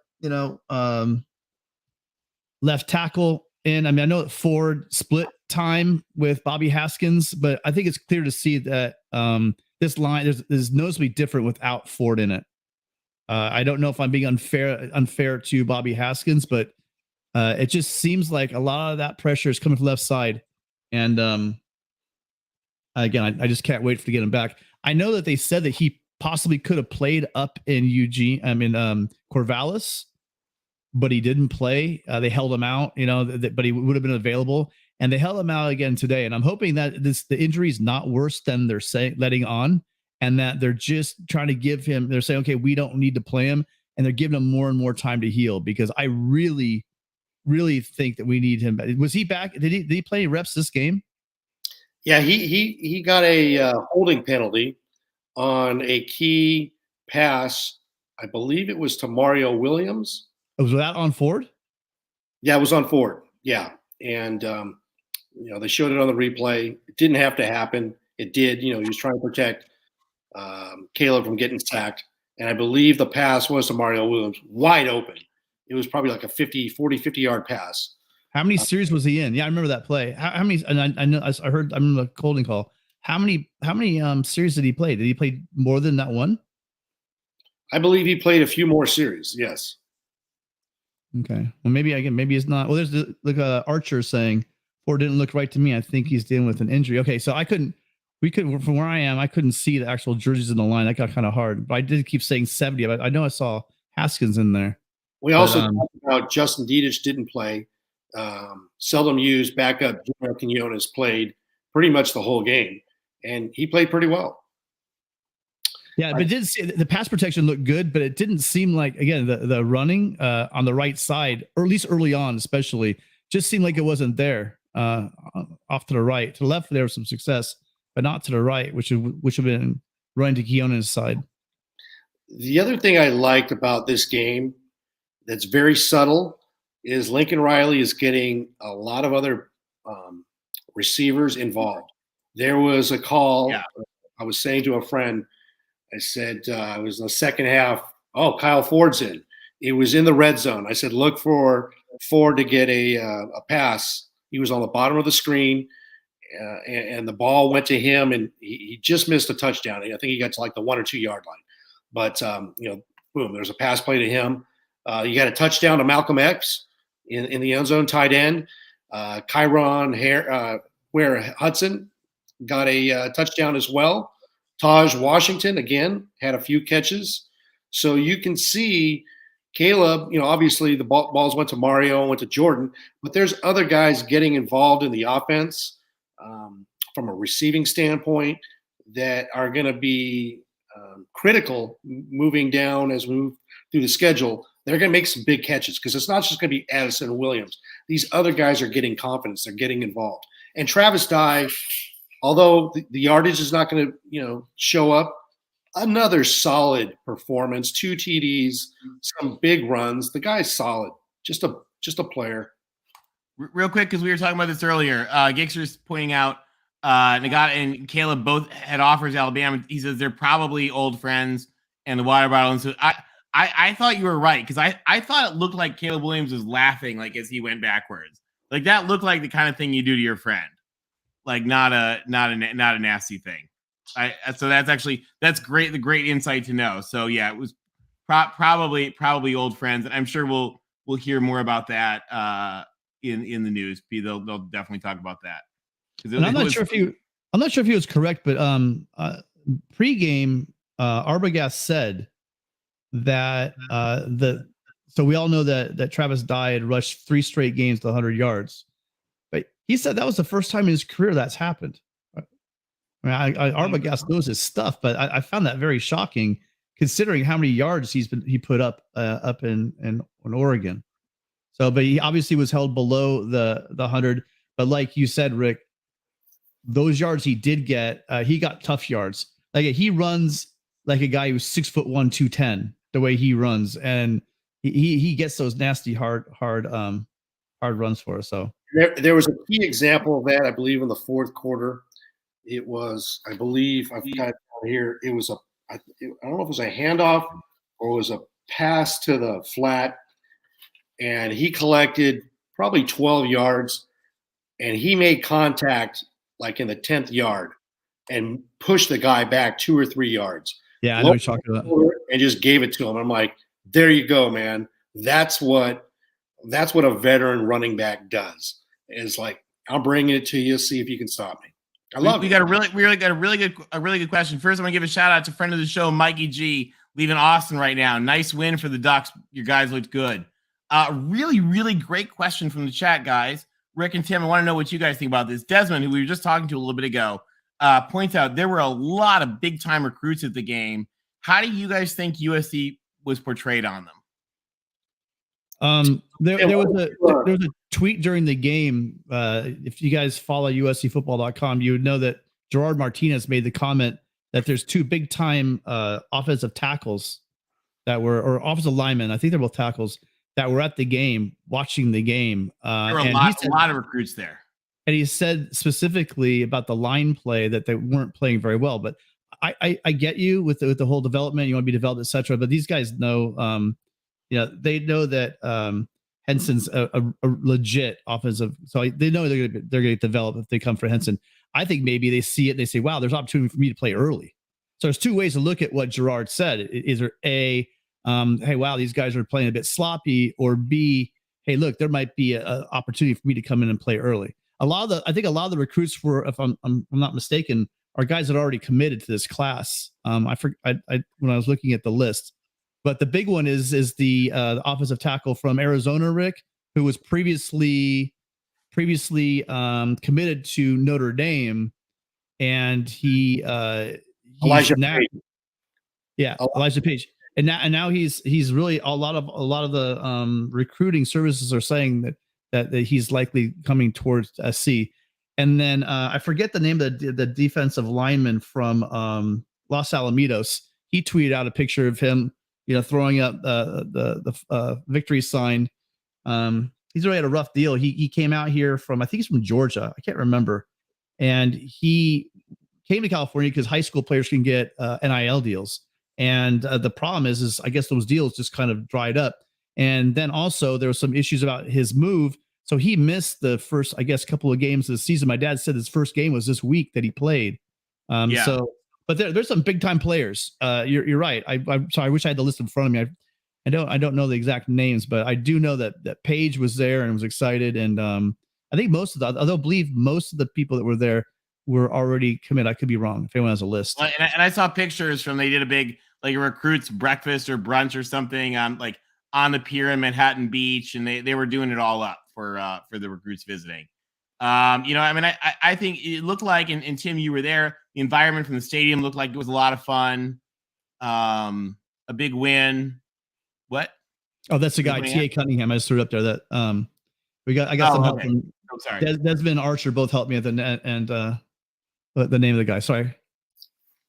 left tackle in. I mean, I know that Ford split time with Bobby Haskins, but I think it's clear to see that this line is noticeably different without Ford in it. I don't know if I'm being unfair to Bobby Haskins, but it just seems like a lot of that pressure is coming from the left side. And Again, I just can't wait to get him back. I know that they said that he possibly could have played up in Corvallis, but he didn't play. They held him out, but he would have been available, and they held him out again today. And I'm hoping that the injury is not worse than they're letting on, and that they're just trying to give him. They're saying, okay, we don't need to play him, and they're giving him more and more time to heal, because I really, really think that we need him. Was he back? Did he play any reps this game? Yeah, he got a holding penalty on a key pass. I believe it was to Mario Williams. Was that on Ford? Yeah, it was on Ford. Yeah, and they showed it on the replay. It didn't have to happen. It did. He was trying to protect Caleb from getting sacked, and I believe the pass was to Mario Williams, wide open. It was probably like a 50-yard pass. How many series was he in? Yeah, I remember that play. How many? And I know I remember the holding call. How many series did he play? Did he play more than that one? I believe he played a few more series. Yes. Okay. Well, maybe it's not. Well, there's Archer saying Ford didn't look right to me. I think he's dealing with an injury. Okay, so from where I am, I couldn't see the actual jerseys in the line. That got kind of hard. But I did keep saying 70. I know I saw Haskins in there. We also talked about Justin Dietich didn't play. Seldom used backup Junior Quinones played pretty much the whole game, and he played pretty well. Yeah, but the pass protection looked good, but it didn't seem like, again, the running on the right side, or at least early on especially, just seemed like it wasn't there. Off to the right. To the left, there was some success, but not to the right, which would have been running to Quinones' side. The other thing I liked about this game that's very subtle is Lincoln Riley is getting a lot of other receivers involved. There was a call. Yeah. I was saying to a friend, I said, it was in the second half. Oh, Kyle Ford's in. It was in the red zone. I said, look for Ford to get a pass. He was on the bottom of the screen, and the ball went to him, and he just missed a touchdown. I think he got to like the 1 or 2 yard line. But, boom, there's a pass play to him. You got a touchdown to Malcolm X in the end zone, tight end. Kyron Hudson got a touchdown as well. Taj Washington, again, had a few catches. So you can see Caleb, obviously the balls went to Mario, went to Jordan, but there's other guys getting involved in the offense from a receiving standpoint that are going to be critical moving down as we move through the schedule. They're going to make some big catches, because it's not just going to be Addison and Williams. These other guys are getting confidence. They're getting involved. And Travis Dye, although the yardage is not going to, show up, another solid performance, 2 TDs, some big runs. The guy's solid. Just a player. Real quick, because we were talking about this earlier, Gixer's pointing out Nagata and Caleb both had offers at Alabama. He says they're probably old friends and the water bottle. And so I thought you were right, because I thought it looked like Caleb Williams was laughing like as he went backwards. Like that looked like the kind of thing you do to your friend. Like not a nasty thing. So that's great. The great insight to know. So yeah, it was probably old friends, and I'm sure we'll hear more about that in the news. They'll definitely talk about that. I'm not sure if he was correct, but pregame Arbogast said that so we all know that Travis Dye had rushed 3 straight games to 100 yards. He said that was the first time in his career that's happened. I mean, Arbogast knows his stuff, but I found that very shocking, considering how many yards he put up in Oregon. So, but he obviously was held below the 100. But like you said, Rick, those yards he did get, he got tough yards. Like he runs like a guy who's 6'1", 210. The way he runs, and he gets those nasty hard runs for us. So. There was a key example of that, I believe, in the fourth quarter. It was, I believe, I've got it here. It was I don't know if it was a handoff or it was a pass to the flat, and he collected probably 12 yards, and he made contact like in the 10th yard and pushed the guy back 2 or 3 yards. Yeah, I know what you're talking about. And just gave it to him. I'm like, there you go, man. That's what a veteran running back does. It's like, I'll bring it to you, see if you can stop me. We got a really good question. First, I'm gonna give a shout out to friend of the show, Mikey G, leaving Austin right now. Nice win for the Ducks. You guys looked good. Really great question from the chat, guys. Rick and Tim, I want to know what you guys think about this. Desmond, who we were just talking to a little bit ago, points out there were a lot of big time recruits at the game. How do you guys think USC was portrayed on them? There was a tweet during the game. If you guys follow USCFootball.com, you would know that Gerard Martinez made the comment that there's two big time offensive tackles that were, or offensive linemen, I think they're both tackles, that were at the game, watching the game. There were a lot of recruits there. And he said specifically about the line play that they weren't playing very well. But I get you with the whole development. You want to be developed, etc. But these guys know, they know that Henson's a legit offensive. So they know they're going to get developed if they come for Henson. I think maybe they see it and they say, wow, there's opportunity for me to play early. So there's two ways to look at what Gerard said. Is there A, hey, wow, these guys are playing a bit sloppy, or B, hey, look, there might be an opportunity for me to come in and play early. I think a lot of the recruits were, if I'm not mistaken, are guys that are already committed to this class. When I was looking at the list, but the big one is the offensive tackle from Arizona, Rick, who was previously committed to Notre Dame, and Elijah Page. And now he's really a lot of the recruiting services are saying that he's likely coming towards SC. And then I forget the name of the defensive lineman from Los Alamitos. He tweeted out a picture of him, throwing up the victory sign. He's really had a rough deal. He came out here from, I think he's from Georgia. I can't remember. And he came to California because high school players can get NIL deals. And the problem is I guess those deals just kind of dried up. And then also there were some issues about his move. So he missed the first, I guess, couple of games of the season. My dad said his first game was this week that he played. So, but there's some big time players. You're right. I'm sorry. I wish I had the list in front of me. I don't know the exact names, but I do know that Paige was there and was excited. And I think I believe most of the people that were there were already committed. I could be wrong if anyone has a list. And I saw pictures from, they did a big, like, a recruits breakfast or brunch or something on the pier in Manhattan Beach, and they were doing it all up for the recruits visiting. I think it looked like, and Tim, you were there, the environment from the stadium looked like it was a lot of fun. A big win. What? Oh, that's the guy, T.A. Cunningham. I just threw it up there. That I got some help from Desmond and Archer, both helped me at the net, and the name of the guy. Sorry.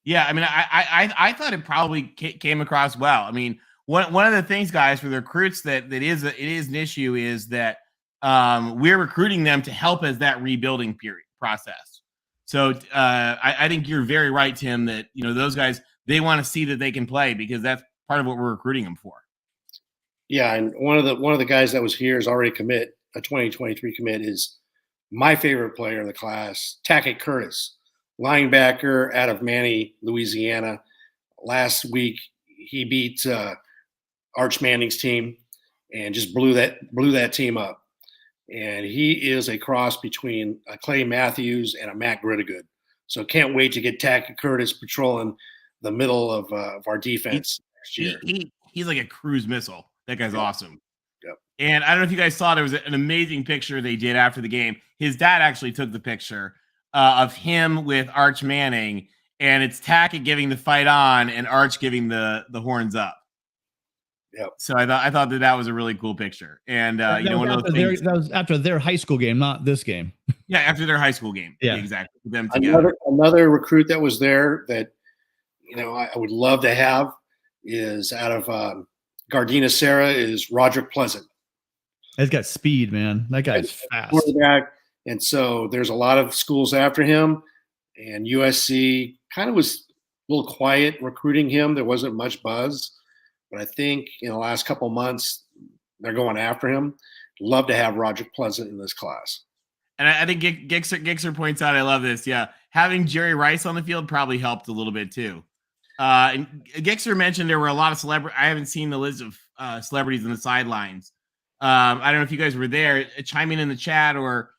Yeah, I mean, I thought it probably came across well. I mean, one of the things, guys, for the recruits that is an issue is that we're recruiting them to help as that rebuilding process. So I think you're very right, Tim, that those guys, they want to see that they can play, because that's part of what we're recruiting them for. Yeah, and one of the guys that was here is already commit. A 2023 commit is my favorite player in the class, Tackett Curtis, linebacker out of Manny, Louisiana. Last week he beat Arch Manning's team and just blew that team up. And he is a cross between a Clay Matthews and a Matt Grittigood. So can't wait to get Tackett Curtis patrolling the middle of our defense next year. He's like a cruise missile. That guy's awesome. Yep. And I don't know if you guys saw, there was an amazing picture they did after the game. His dad actually took the picture of him with Arch Manning, and it's Tackett giving the fight on and Arch giving the horns up. Yep. So I thought that was a really cool picture. And that was after their high school game, not this game. Yeah, after their high school game. Yeah, exactly. Them together. Another recruit that was there that I would love to have is out of Gardena Serra is Roderick Pleasant. He's got speed, man. That guy's fast. Quarterback. And so there's a lot of schools after him, and USC kind of was a little quiet recruiting him. There wasn't much buzz, but I think in the last couple of months they're going after him. Love to have Roderick Pleasant in this class. And I think Gixer points out, I love this. Yeah, having Jerry Rice on the field probably helped a little bit too. And Gixer mentioned there were a lot of celebrities. I haven't seen the list of celebrities on the sidelines. I don't know if you guys were there. Chime in the chat or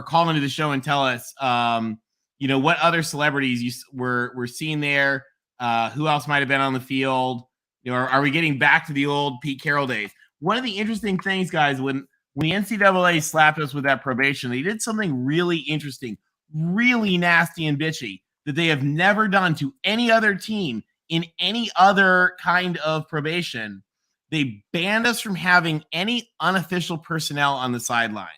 call into the show and tell us what other celebrities we're seeing there? Who else might have been on the field? Are we getting back to the old Pete Carroll days? One of the interesting things, guys, when the NCAA slapped us with that probation, they did something really interesting, really nasty and bitchy that they have never done to any other team in any other kind of probation. They banned us from having any unofficial personnel on the sidelines.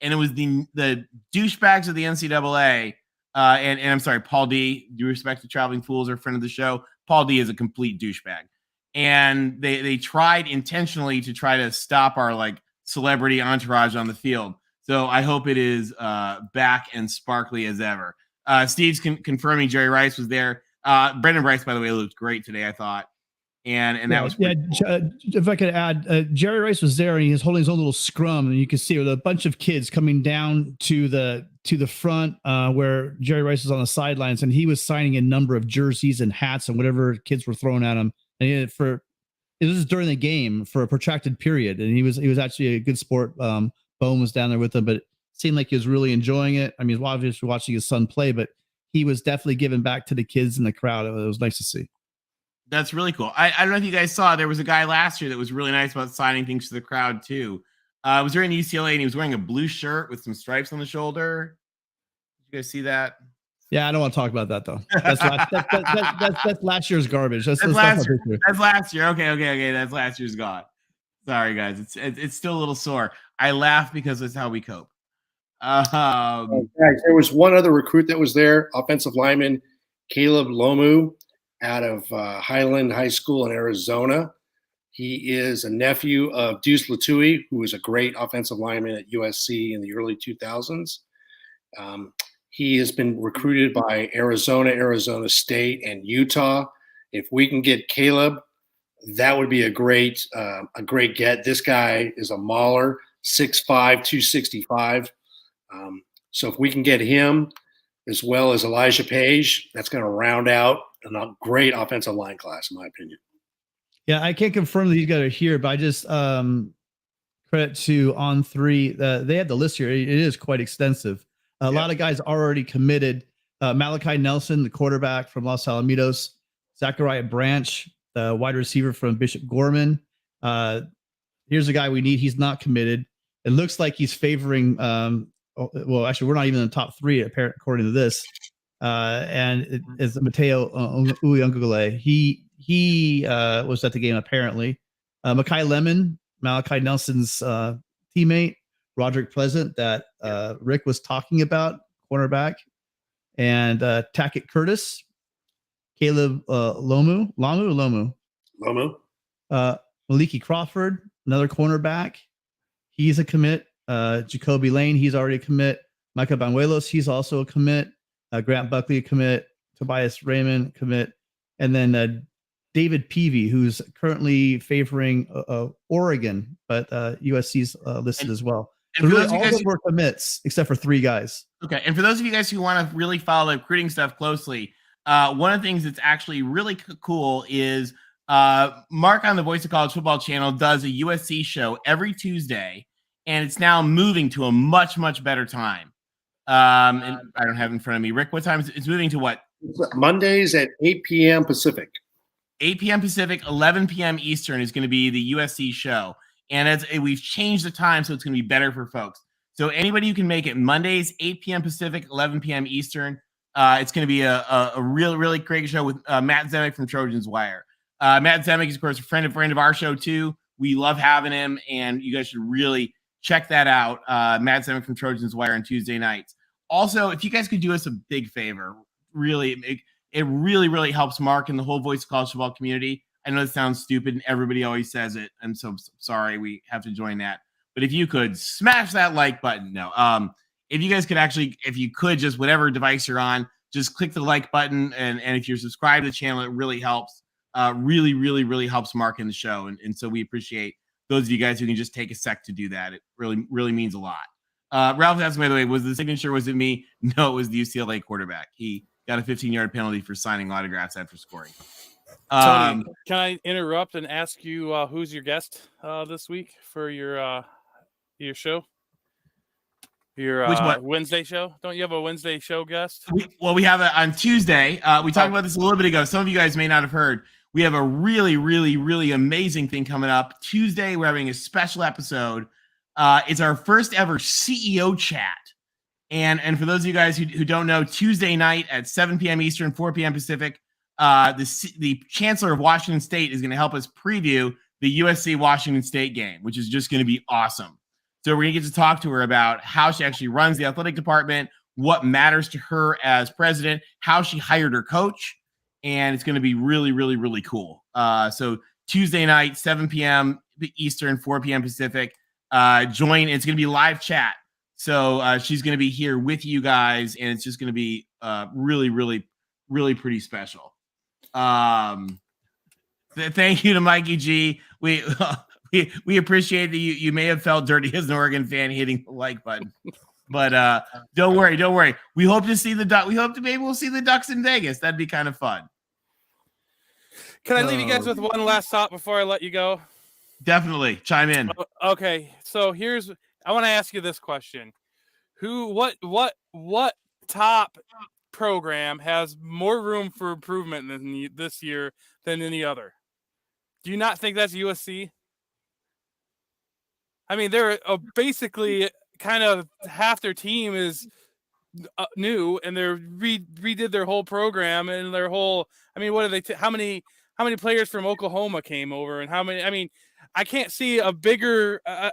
And it was the douchebags of the NCAA. And I'm sorry, Paul D, due respect to Traveling Fools, our friend of the show, Paul D is a complete douchebag. And they tried intentionally to try to stop our celebrity entourage on the field. So I hope it is back and sparkly as ever. Steve's confirming Jerry Rice was there. Brendan Rice, by the way, looked great today, I thought. And that was cool. If I could add, Jerry Rice was there and he was holding his own little scrum, and you could see with a bunch of kids coming down to the front where Jerry Rice was on the sidelines, and he was signing a number of jerseys and hats and whatever kids were throwing at him. And it was during the game for a protracted period, and he was actually a good sport. Bone was down there with him, but it seemed like he was really enjoying it. I mean, he was obviously watching his son play, but he was definitely giving back to the kids in the crowd. It was nice to see. That's really cool. I don't know if you guys saw, there was a guy last year that was really nice about signing things to the crowd too. I was during UCLA and he was wearing a blue shirt with some stripes on the shoulder. Did you guys see that? Yeah, I don't want to talk about that though. That's last year's garbage. That's last year. That's last year. Okay. That's last year's gone. Sorry guys, it's still a little sore. I laugh because it's how we cope. Guys, there was one other recruit that was there, offensive lineman Caleb Lomu, out of Highland High School in Arizona. He is a nephew of Deuce Latui, who was a great offensive lineman at USC in the early 2000s. He has been recruited by Arizona, Arizona State, and Utah. If we can get Caleb, that would be a great get. This guy is a mauler, 6'5", 265. So if we can get him, as well as Elijah Page, that's going to round out a great offensive line class, in my opinion. Yeah, I can't confirm that these guys are here, but I just credit to On3. They have the list here. It is quite extensive. A lot of guys already committed. Malachi Nelson, the quarterback from Los Alamitos. Zachariah Branch, the wide receiver from Bishop Gorman. Here's a guy we need. He's not committed. It looks like he's favoring well, actually, we're not even in the top three, according to this. And it's Mateo Uyungule. He was at the game, apparently. Makai Lemon, Malachi Nelson's teammate. Roderick Pleasant, that Rick was talking about, cornerback. And Tackett Curtis. Caleb Lomu. Maliki Crawford, another cornerback. He's a commit. Jacoby Lane, he's already a commit. Micah Banuelos, he's also a commit. Grant Buckley, a commit. Tobias Raymond, commit. And then David Peavy, who's currently favoring Oregon, but USC's listed as well. So really, all of them were commits except for three guys. Okay, and for those of you guys who want to really follow the recruiting stuff closely, one of the things that's actually really cool is Mark on the Voice of College Football channel does a USC show every Tuesday, and it's now moving to a much, much better time. And I don't have it in front of me. Rick, what time is it? It's moving to what? Mondays at 8 p.m. Pacific. 8 p.m. Pacific, 11 p.m. Eastern is going to be the USC show. And we've changed the time, so it's going to be better for folks. So anybody who can make it Mondays, 8 p.m. Pacific, 11 p.m. Eastern, it's going to be a really, really great show with Matt Zemek from Trojans Wire. Matt Zemek is, of course, a friend of our show, too. We love having him, and you guys should really check that out. Matt Zemek from Trojans Wire on Tuesday nights. Also, if you guys could do us a big favor, really, it really, really helps Mark and the whole Voice of College Football community. I know it sounds stupid, and everybody always says it. I'm so sorry we have to join that. But if you could smash that like button. No. If you guys could actually, if you could, just whatever device you're on, just click the like button. And if you're subscribed to the channel, it really helps. Really, really, really helps Mark in the show. And so we appreciate those of you guys who can just take a sec to do that. It really, really means a lot. Ralph asked, by the way, was the signature, was it me? No, it was the UCLA quarterback. He got a 15-yard penalty for signing autographs after scoring. Tony, can I interrupt and ask you who's your guest this week for your show? Your Which one? Wednesday show? Don't you have a Wednesday show guest? We have it on Tuesday. We talked about this a little bit ago. Some of you guys may not have heard. We have a really, really, really amazing thing coming up. Tuesday, we're having a special episode. It's our first ever CEO chat. And for those of you guys who don't know, Tuesday night at 7 p.m. Eastern, 4 p.m. Pacific, the Chancellor of Washington State is going to help us preview the USC-Washington State game, which is just going to be awesome. So we're going to get to talk to her about how she actually runs the athletic department, what matters to her as president, how she hired her coach, and it's going to be really, really, really cool. So Tuesday night, 7 p.m. Eastern, 4 p.m. Pacific, join. It's going to be live chat. So she's going to be here with you guys, and it's just going to be really, really, really pretty special. Thank you to Mikey G. We appreciate that you may have felt dirty as an Oregon fan hitting the like button, but don't worry. We hope to see the Duck. We hope to maybe we'll see the Ducks in Vegas. That'd be kind of fun. Can I leave you guys with one last thought before I let you go? Definitely chime in. Okay, so I want to ask you this question: what top program has more room for improvement this year than any other? Do you not think that's USC? I mean, they're basically kind of half their team is new, and they're redid their whole program and their whole. I mean, what are they? How many players from Oklahoma came over, and how many? I mean, I can't see a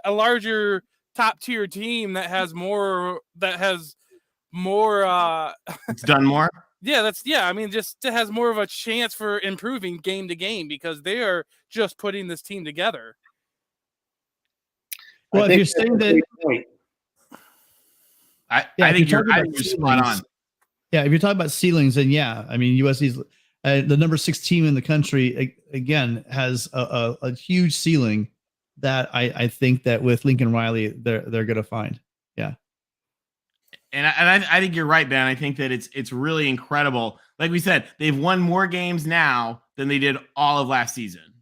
larger top tier team that has more. It's done more. Yeah, I mean, just it has more of a chance for improving game to game because they are just putting this team together. Well, if you're saying that, I think you're spot on. Yeah, if you're talking about ceilings, then yeah, I mean USC's the number 6 team in the country again has a huge ceiling that I think that with Lincoln Riley they're going to find. Yeah. And I think you're right, Ben. I think that it's really incredible. Like we said, they've won more games now than they did all of last season,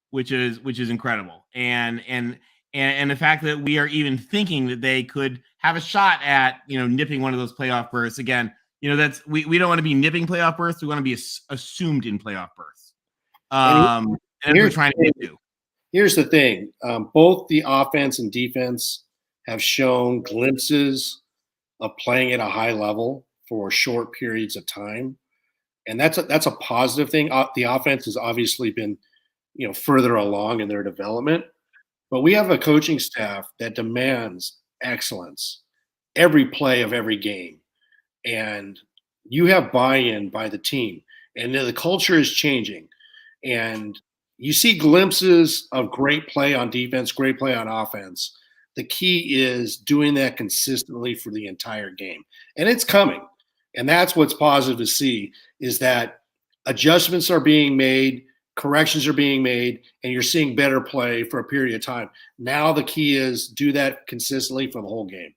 which is incredible. And the fact that we are even thinking that they could have a shot at nipping one of those playoff berths again. That's we don't want to be nipping playoff berths. We want to be assumed in playoff berths. And we're trying to do. Here's the thing: both the offense and defense have shown glimpses of playing at a high level for short periods of time. And that's a positive thing. The offense has obviously been, further along in their development, but we have a coaching staff that demands excellence every play of every game. And you have buy-in by the team, and the culture is changing. And you see glimpses of great play on defense, great play on offense. The key is doing that consistently for the entire game. And it's coming. And that's what's positive to see is that adjustments are being made, corrections are being made, and you're seeing better play for a period of time. Now the key is do that consistently for the whole game.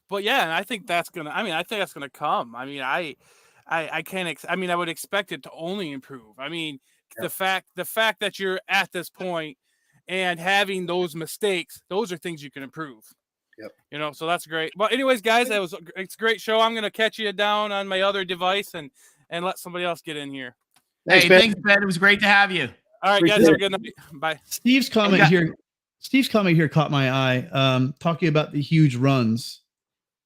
But yeah, and I think that's gonna come. I mean, I would expect it to only improve. I mean, the fact that you're at this point and having those mistakes, those are things you can improve. Yep. So that's great. Well, anyways, guys, it's a great show. I'm gonna catch you down on my other device and let somebody else get in here. Thanks, Ben. It was great to have you. All right, guys, have a good night. Bye. Steve's comment here caught my eye. Talking about the huge runs.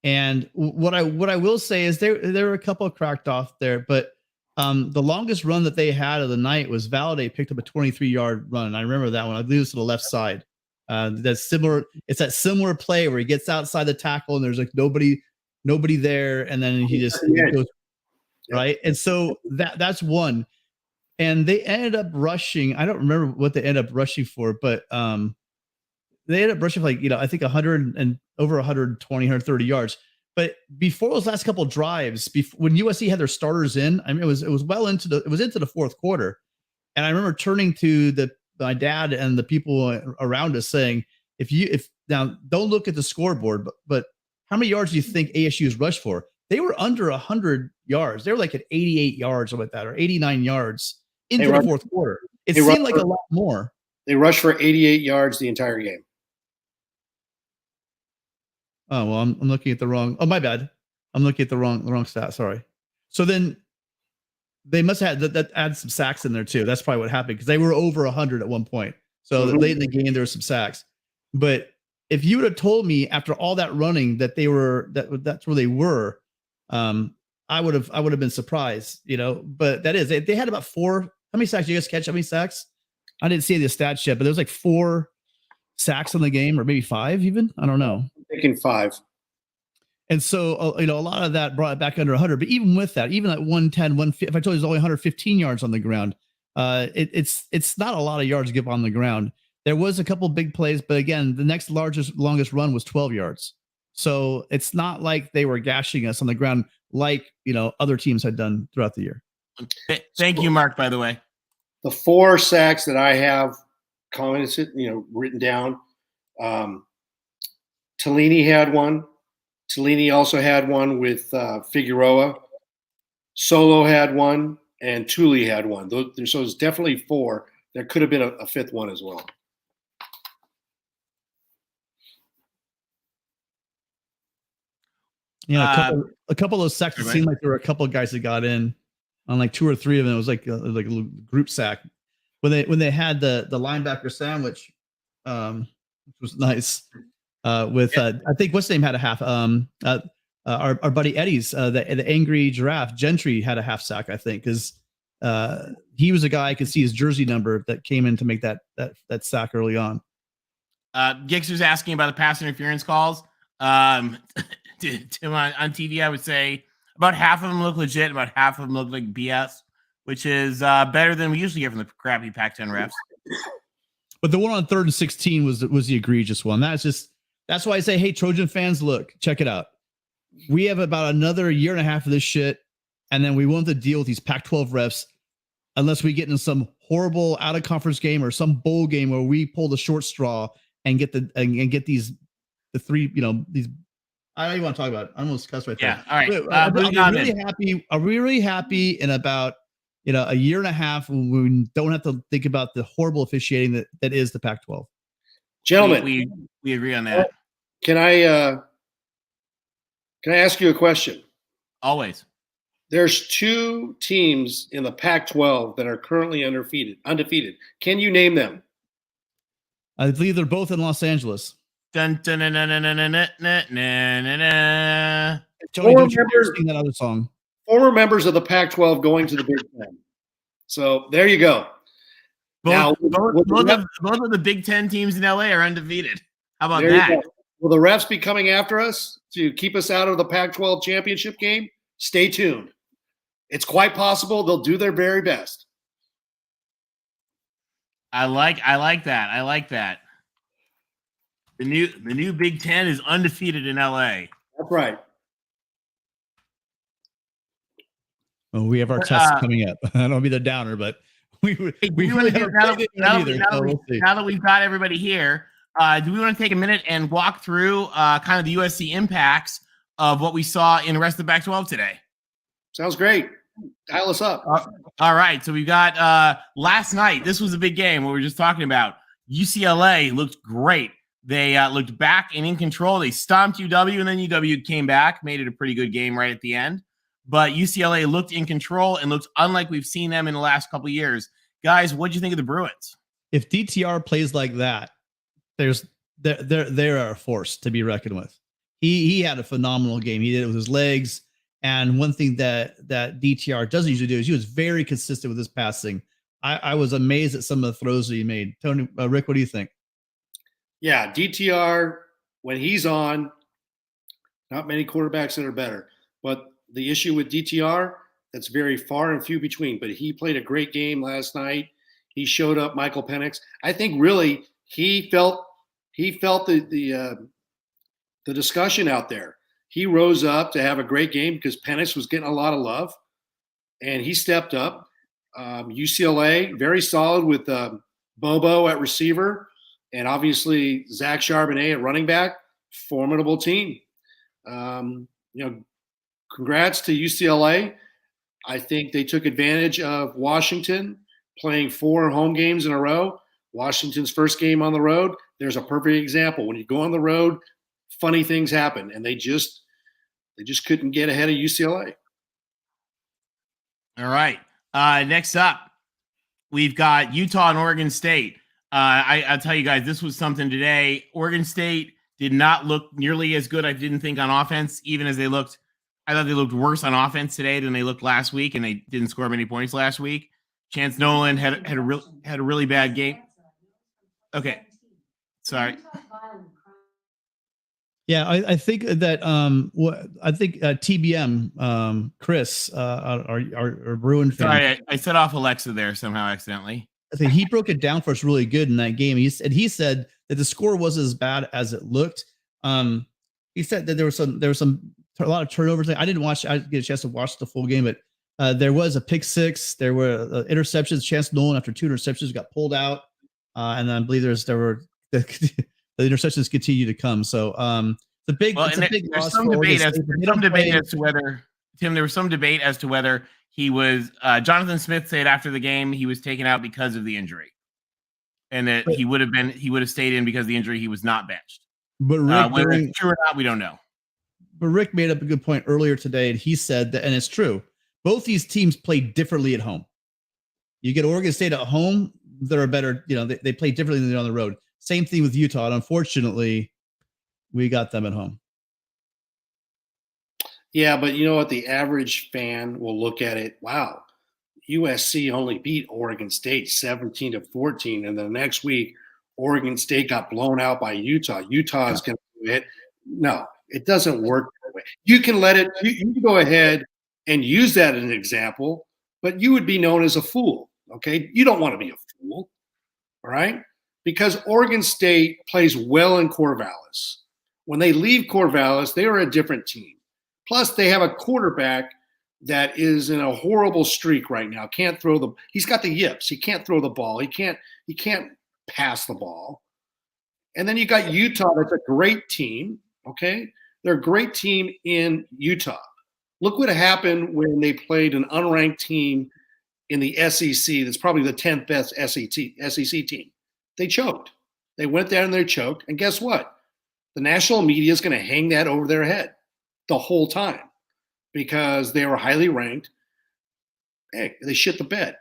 And what I will say is there were a couple of cracked off there, but the longest run that they had of the night was Valade picked up a 23-yard run. And I remember that one. I believe it's to the left side. That's similar. It's that similar play where he gets outside the tackle and there's like nobody there, and then he just goes right. And so that's one. And they ended up rushing. I don't remember what they ended up rushing for, but they ended up rushing for I think 100 and over 120, 130 yards. But before those last couple of drives, when USC had their starters in, I mean, it was into the fourth quarter. And I remember turning to my dad and the people around us saying, if now don't look at the scoreboard, but how many yards do you think ASU has rushed for? They were under 100 yards. They were like at 88 yards or like that, or 89 yards into the fourth quarter. It seemed like a lot more. They rushed for 88 yards the entire game. Oh well, I'm looking at the wrong. Oh my bad, I'm looking at the wrong stat. Sorry. So then they must have that add some sacks in there too. That's probably what happened because they were over 100 at one point. So late in the game there were some sacks. But if you would have told me after all that running that that's where they were, I would have been surprised, But that is they had about 4. How many sacks? Did you guys catch? How many sacks? I didn't see the stats yet, but there was like 4 sacks in the game, or maybe 5 even. I don't know. I'm thinking 5. And so, a lot of that brought it back under 100. But even with that, even at 110, 150, if I told you there's only 115 yards on the ground, it's not a lot of yards to give on the ground. There was a couple big plays, but again, the next longest run was 12 yards. So it's not like they were gashing us on the ground like other teams had done throughout the year. Thank you, Mark. By the way, the 4 sacks that I have commented, written down. Tellini had one. Tellini also had one with Figueroa. Solo had one, and Thule had one. So it's definitely 4. There could have been a 5th one as well. Yeah, a couple of those sacks. It seemed like there were a couple of guys that got in on like 2 or 3 of them. It was like a little group sack when they had the linebacker sandwich, which was nice. I think what's name had a half. Our buddy Eddie's the angry giraffe Gentry had a half sack, I think, because he was a guy I could see his jersey number that came in to make that sack early on. Gixer's asking about the pass interference calls. Tim on TV, I would say about half of them look legit, about half of them look like BS, which is better than we usually get from the crappy Pac-10 refs. But the one on 3rd and 16 was the egregious one. That's why I say, hey, Trojan fans, look, check it out. We have about another year and a half of this shit, and then we won't have to deal with these Pac-12 refs unless we get in some horrible out-of-conference game or some bowl game where we pull the short straw and get the 3, these. I don't even want to talk about it. I almost cussed right there. Yeah, all right. Are we really happy in about a year and a half when we don't have to think about the horrible officiating that is the Pac-12? Gentlemen, we agree on that. Can I ask you a question? Always. There's 2 teams in the Pac-12 that are currently undefeated. Can you name them? I believe they're both in Los Angeles. Dun, dun, dun, dun, dun, dun, dun, dun, dun, dun, dun. Tony, don't you sing that other song. Former members of the Pac-12 going to the Big Ten. So there you go. Both of the Big Ten teams in LA are undefeated. How about that? Will the refs be coming after us to keep us out of the Pac-12 championship game? Stay tuned. It's quite possible they'll do their very best. I like that. I like that. The new Big Ten is undefeated in LA. That's right. Well, we have our tests coming up. I don't want to be the downer, but we really now that we've got everybody here, do we want to take a minute and walk through kind of the USC impacts of what we saw in the rest of the Pac-12 today? Sounds great. Dial us up. All right. So we've got last night. This was a big game. What we were just talking about. UCLA looked great. They looked back and in control. They stomped UW, and then UW came back, made it a pretty good game right at the end. But UCLA looked in control and looked unlike we've seen them in the last couple of years. Guys, what do you think of the Bruins? If DTR plays like that, they're a force to be reckoned with. He had a phenomenal game. He did it with his legs. And one thing that DTR doesn't usually do is he was very consistent with his passing. I was amazed at some of the throws that he made. Tony, Rick, what do you think? Yeah, DTR, when he's on, not many quarterbacks that are better. But the issue with DTR, that's very far and few between. But he played a great game last night. He showed up, Michael Penix. I think really he felt the discussion out there. He rose up to have a great game because Penix was getting a lot of love, and he stepped up. UCLA, very solid with Bobo at receiver, and obviously Zach Charbonnet at running back. Formidable team. Congrats to UCLA. I think they took advantage of Washington playing 4 home games in a row. Washington's first game on the road, there's a perfect example. When you go on the road, funny things happen, and they just couldn't get ahead of UCLA. All right. Next up, we've got Utah and Oregon State. I'll tell you guys, this was something today. Oregon State did not look nearly as good, I didn't think, on offense, even as they looked. I thought they looked worse on offense today than they looked last week, and they didn't score many points last week. Chance Nolan had a really bad game. Okay. Sorry. Yeah, I think that TBM Chris our Bruin fan. Sorry, I set off Alexa there somehow accidentally. I think he broke it down for us really good in that game. He said that the score wasn't as bad as it looked. He said that there was a lot of turnovers. I didn't get a chance to watch the full game, but there was a pick six. There were interceptions. Chance Nolan, after 2 interceptions, got pulled out, and then I believe there were the interceptions continue to come. So the big there's some debate as to whether Tim. There was some debate as to whether he was. Jonathan Smith said after the game he was taken out because of the injury, and that he would have stayed in because of the injury. He was not benched. But Rick, whether it's true or not, we don't know. But Rick made up a good point earlier today, and he said that, and it's true, both these teams play differently at home. You get Oregon State at home, they're better, they play differently than they're on the road. Same thing with Utah, and unfortunately, we got them at home. Yeah, but you know what? The average fan will look at it, wow, USC only beat Oregon State 17-14, and the next week, Oregon State got blown out by Utah. Utah is going to do it. No, it doesn't work that way. You can let it, you can go ahead and use that as an example, but you would be known as a fool, okay? You don't want to be a fool, all right? Because Oregon State plays well in Corvallis. When they leave Corvallis, they are a different team. Plus, they have a quarterback that is in a horrible streak right now. He's got the yips. He can't throw the ball. He can't pass the ball. And then you got Utah, that's a great team, okay? They're a great team in Utah. Look what happened when they played an unranked team in the SEC that's probably the 10th best SEC team. They choked. They went there and they choked. And guess what? The national media is going to hang that over their head the whole time because they were highly ranked. Hey, they shit the bed.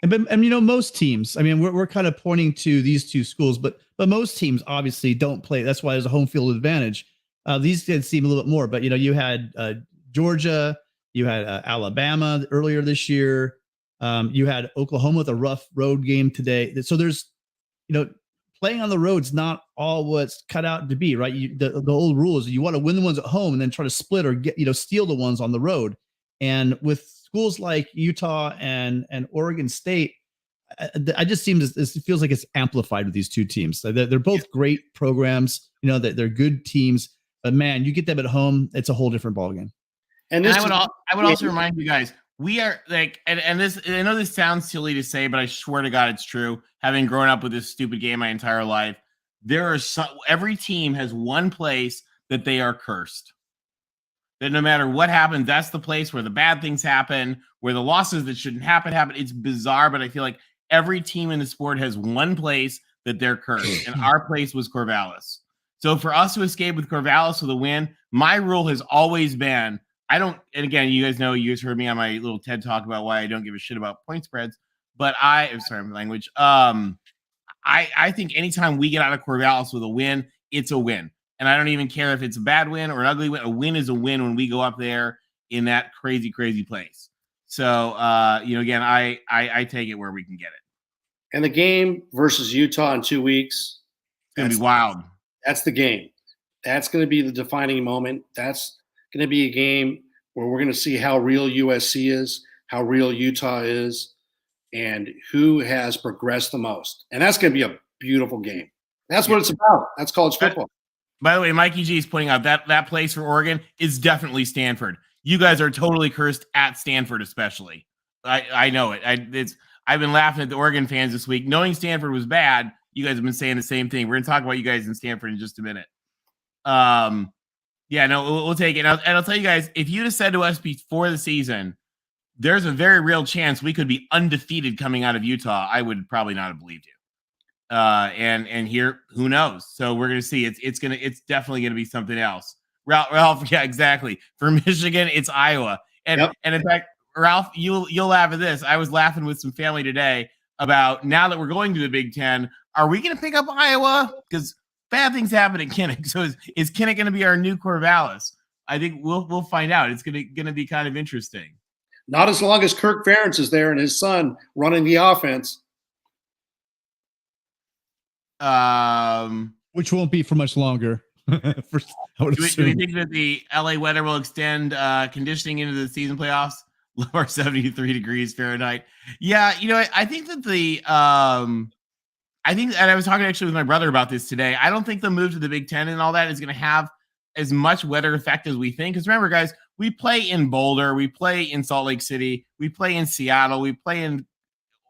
And most teams, I mean, we're kind of pointing to these two schools, but most teams obviously don't play. That's why there's a home field advantage. These did seem a little bit more, but you had Georgia, you had Alabama earlier this year. You had Oklahoma with a rough road game today. So there's, playing on the road's not all what's cut out to be, right? The old rule is you want to win the ones at home and then try to split or get, steal the ones on the road. And with schools like Utah and Oregon State, I just it feels like it's amplified with these two teams. They're both great programs, that they're good teams, but man, you get them at home, it's a whole different ballgame. And I would also remind you guys, we are like, and this, I know this sounds silly to say, but I swear to God, it's true. Having grown up with this stupid game my entire life, every team has one place that they are cursed. That no matter what happens, that's the place where the bad things happen, where the losses that shouldn't happen. It's bizarre, but I feel like every team in the sport has one place that they're cursed, and our place was Corvallis. So for us to escape with Corvallis with a win, my rule has always been, and again, you guys heard me on my little TED talk about why I don't give a shit about point spreads, but I'm sorry, my language. I think anytime we get out of Corvallis with a win, it's a win. And I don't even care if it's a bad win or an ugly win. A win is a win when we go up there in that crazy, crazy place. So, again, I take it where we can get it. And the game versus Utah in 2 weeks. It's going to be wild. That's the game. That's going to be the defining moment. That's going to be a game where we're going to see how real USC is, how real Utah is, and who has progressed the most. And that's going to be a beautiful game. That's what it's about. That's college football. By the way, Mikey G is pointing out that place for Oregon is definitely Stanford. You guys are totally cursed at Stanford, especially. I know it. I've been laughing at the Oregon fans this week. Knowing Stanford was bad, you guys have been saying the same thing. We're going to talk about you guys in Stanford in just a minute. We'll take it. And I'll tell you guys, if you'd have said to us before the season, there's a very real chance we could be undefeated coming out of Utah, I would probably not have believed you. And here, who knows? So we're gonna see. It's definitely gonna be something else. Ralph, yeah, exactly. For Michigan, it's Iowa. And in fact, Ralph, you'll laugh at this. I was laughing with some family today about now that we're going to the Big Ten, are we going to pick up Iowa? Because bad things happen at Kinnick. So is Kinnick going to be our new Corvallis? I think we'll find out. It's going to be kind of interesting. Not as long as Kirk Ferentz is there and his son running the offense. Which won't be for much longer. Do we think that the LA weather will extend conditioning into the season playoffs? Lower 73 degrees Fahrenheit. Yeah, I think that and I was talking actually with my brother about this today. I don't think the move to the Big Ten and all that is going to have as much weather effect as we think. Because remember, guys, we play in Boulder, we play in Salt Lake City, we play in Seattle, we play in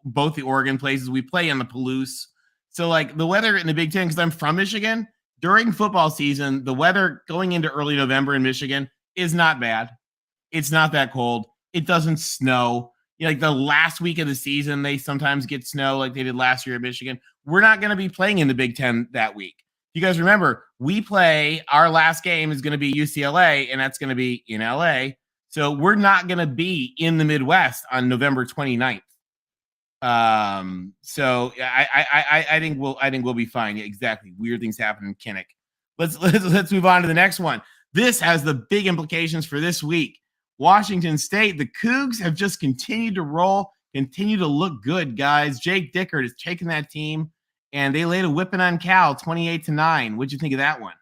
both the Oregon places, we play in the Palouse. So, like, the weather in the Big Ten, because I'm from Michigan, during football season, the weather going into early November in Michigan is not bad. It's not that cold. It doesn't snow. Like the last week of the season, they sometimes get snow like they did last year at Michigan. We're not going to be playing in the Big Ten that week. You guys remember, our last game is going to be UCLA, and that's going to be in LA. So we're not going to be in the Midwest on November 29th. So I think we'll be fine. Yeah, exactly. Weird things happen in Kinnick. Let's move on to the next one. This has the big implications for this week. Washington State, the Cougs have just continued to roll, continue to look good, guys. Jake Dickert has taken that team, and they laid a whipping on Cal, 28-9. What'd you think of that one?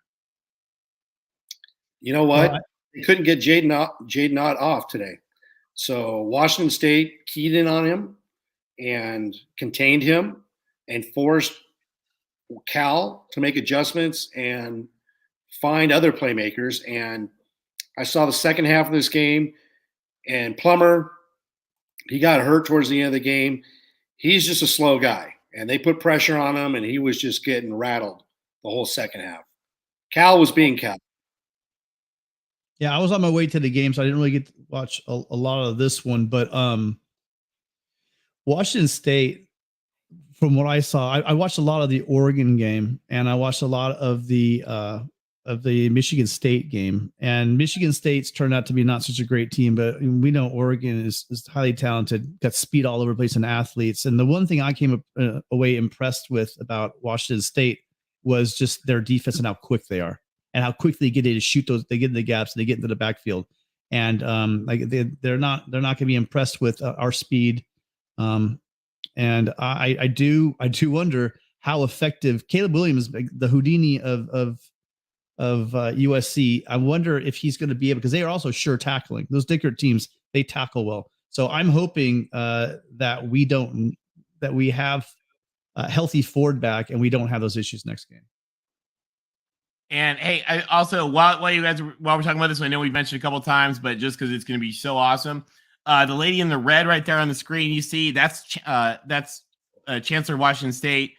You know what? They couldn't get Jaden Ott off today. So Washington State keyed in on him and contained him and forced Cal to make adjustments and find other playmakers. And I saw the second half of this game, and Plummer, he got hurt towards the end of the game. He's just a slow guy, and they put pressure on him, and he was just getting rattled the whole second half. Cal was being Cal. Yeah, I was on my way to the game, so I didn't really get to watch a lot of this one. But Washington State, from what I saw, I watched a lot of the Oregon game, and I watched a lot of the Michigan State game. And Michigan State's turned out to be not such a great team, but we know Oregon is highly talented, got speed all over the place and athletes. And the one thing I came away impressed with about Washington State was just their defense and how quick they are, and how quickly they get to shoot those. They get in the gaps, they get into the backfield, and they're not going to be impressed with our speed. And I do wonder how effective Caleb Williams, the Houdini of USC. I wonder if he's going to be able, because they are also sure tackling. Those Dickert teams, they tackle well. So I'm hoping that we have a healthy Ford back and we don't have those issues next game. And hey, I also while we're talking about this, I know we've mentioned a couple of times, but just because it's going to be so awesome, the lady in the red right there on the screen, you see that's Chancellor of Washington State.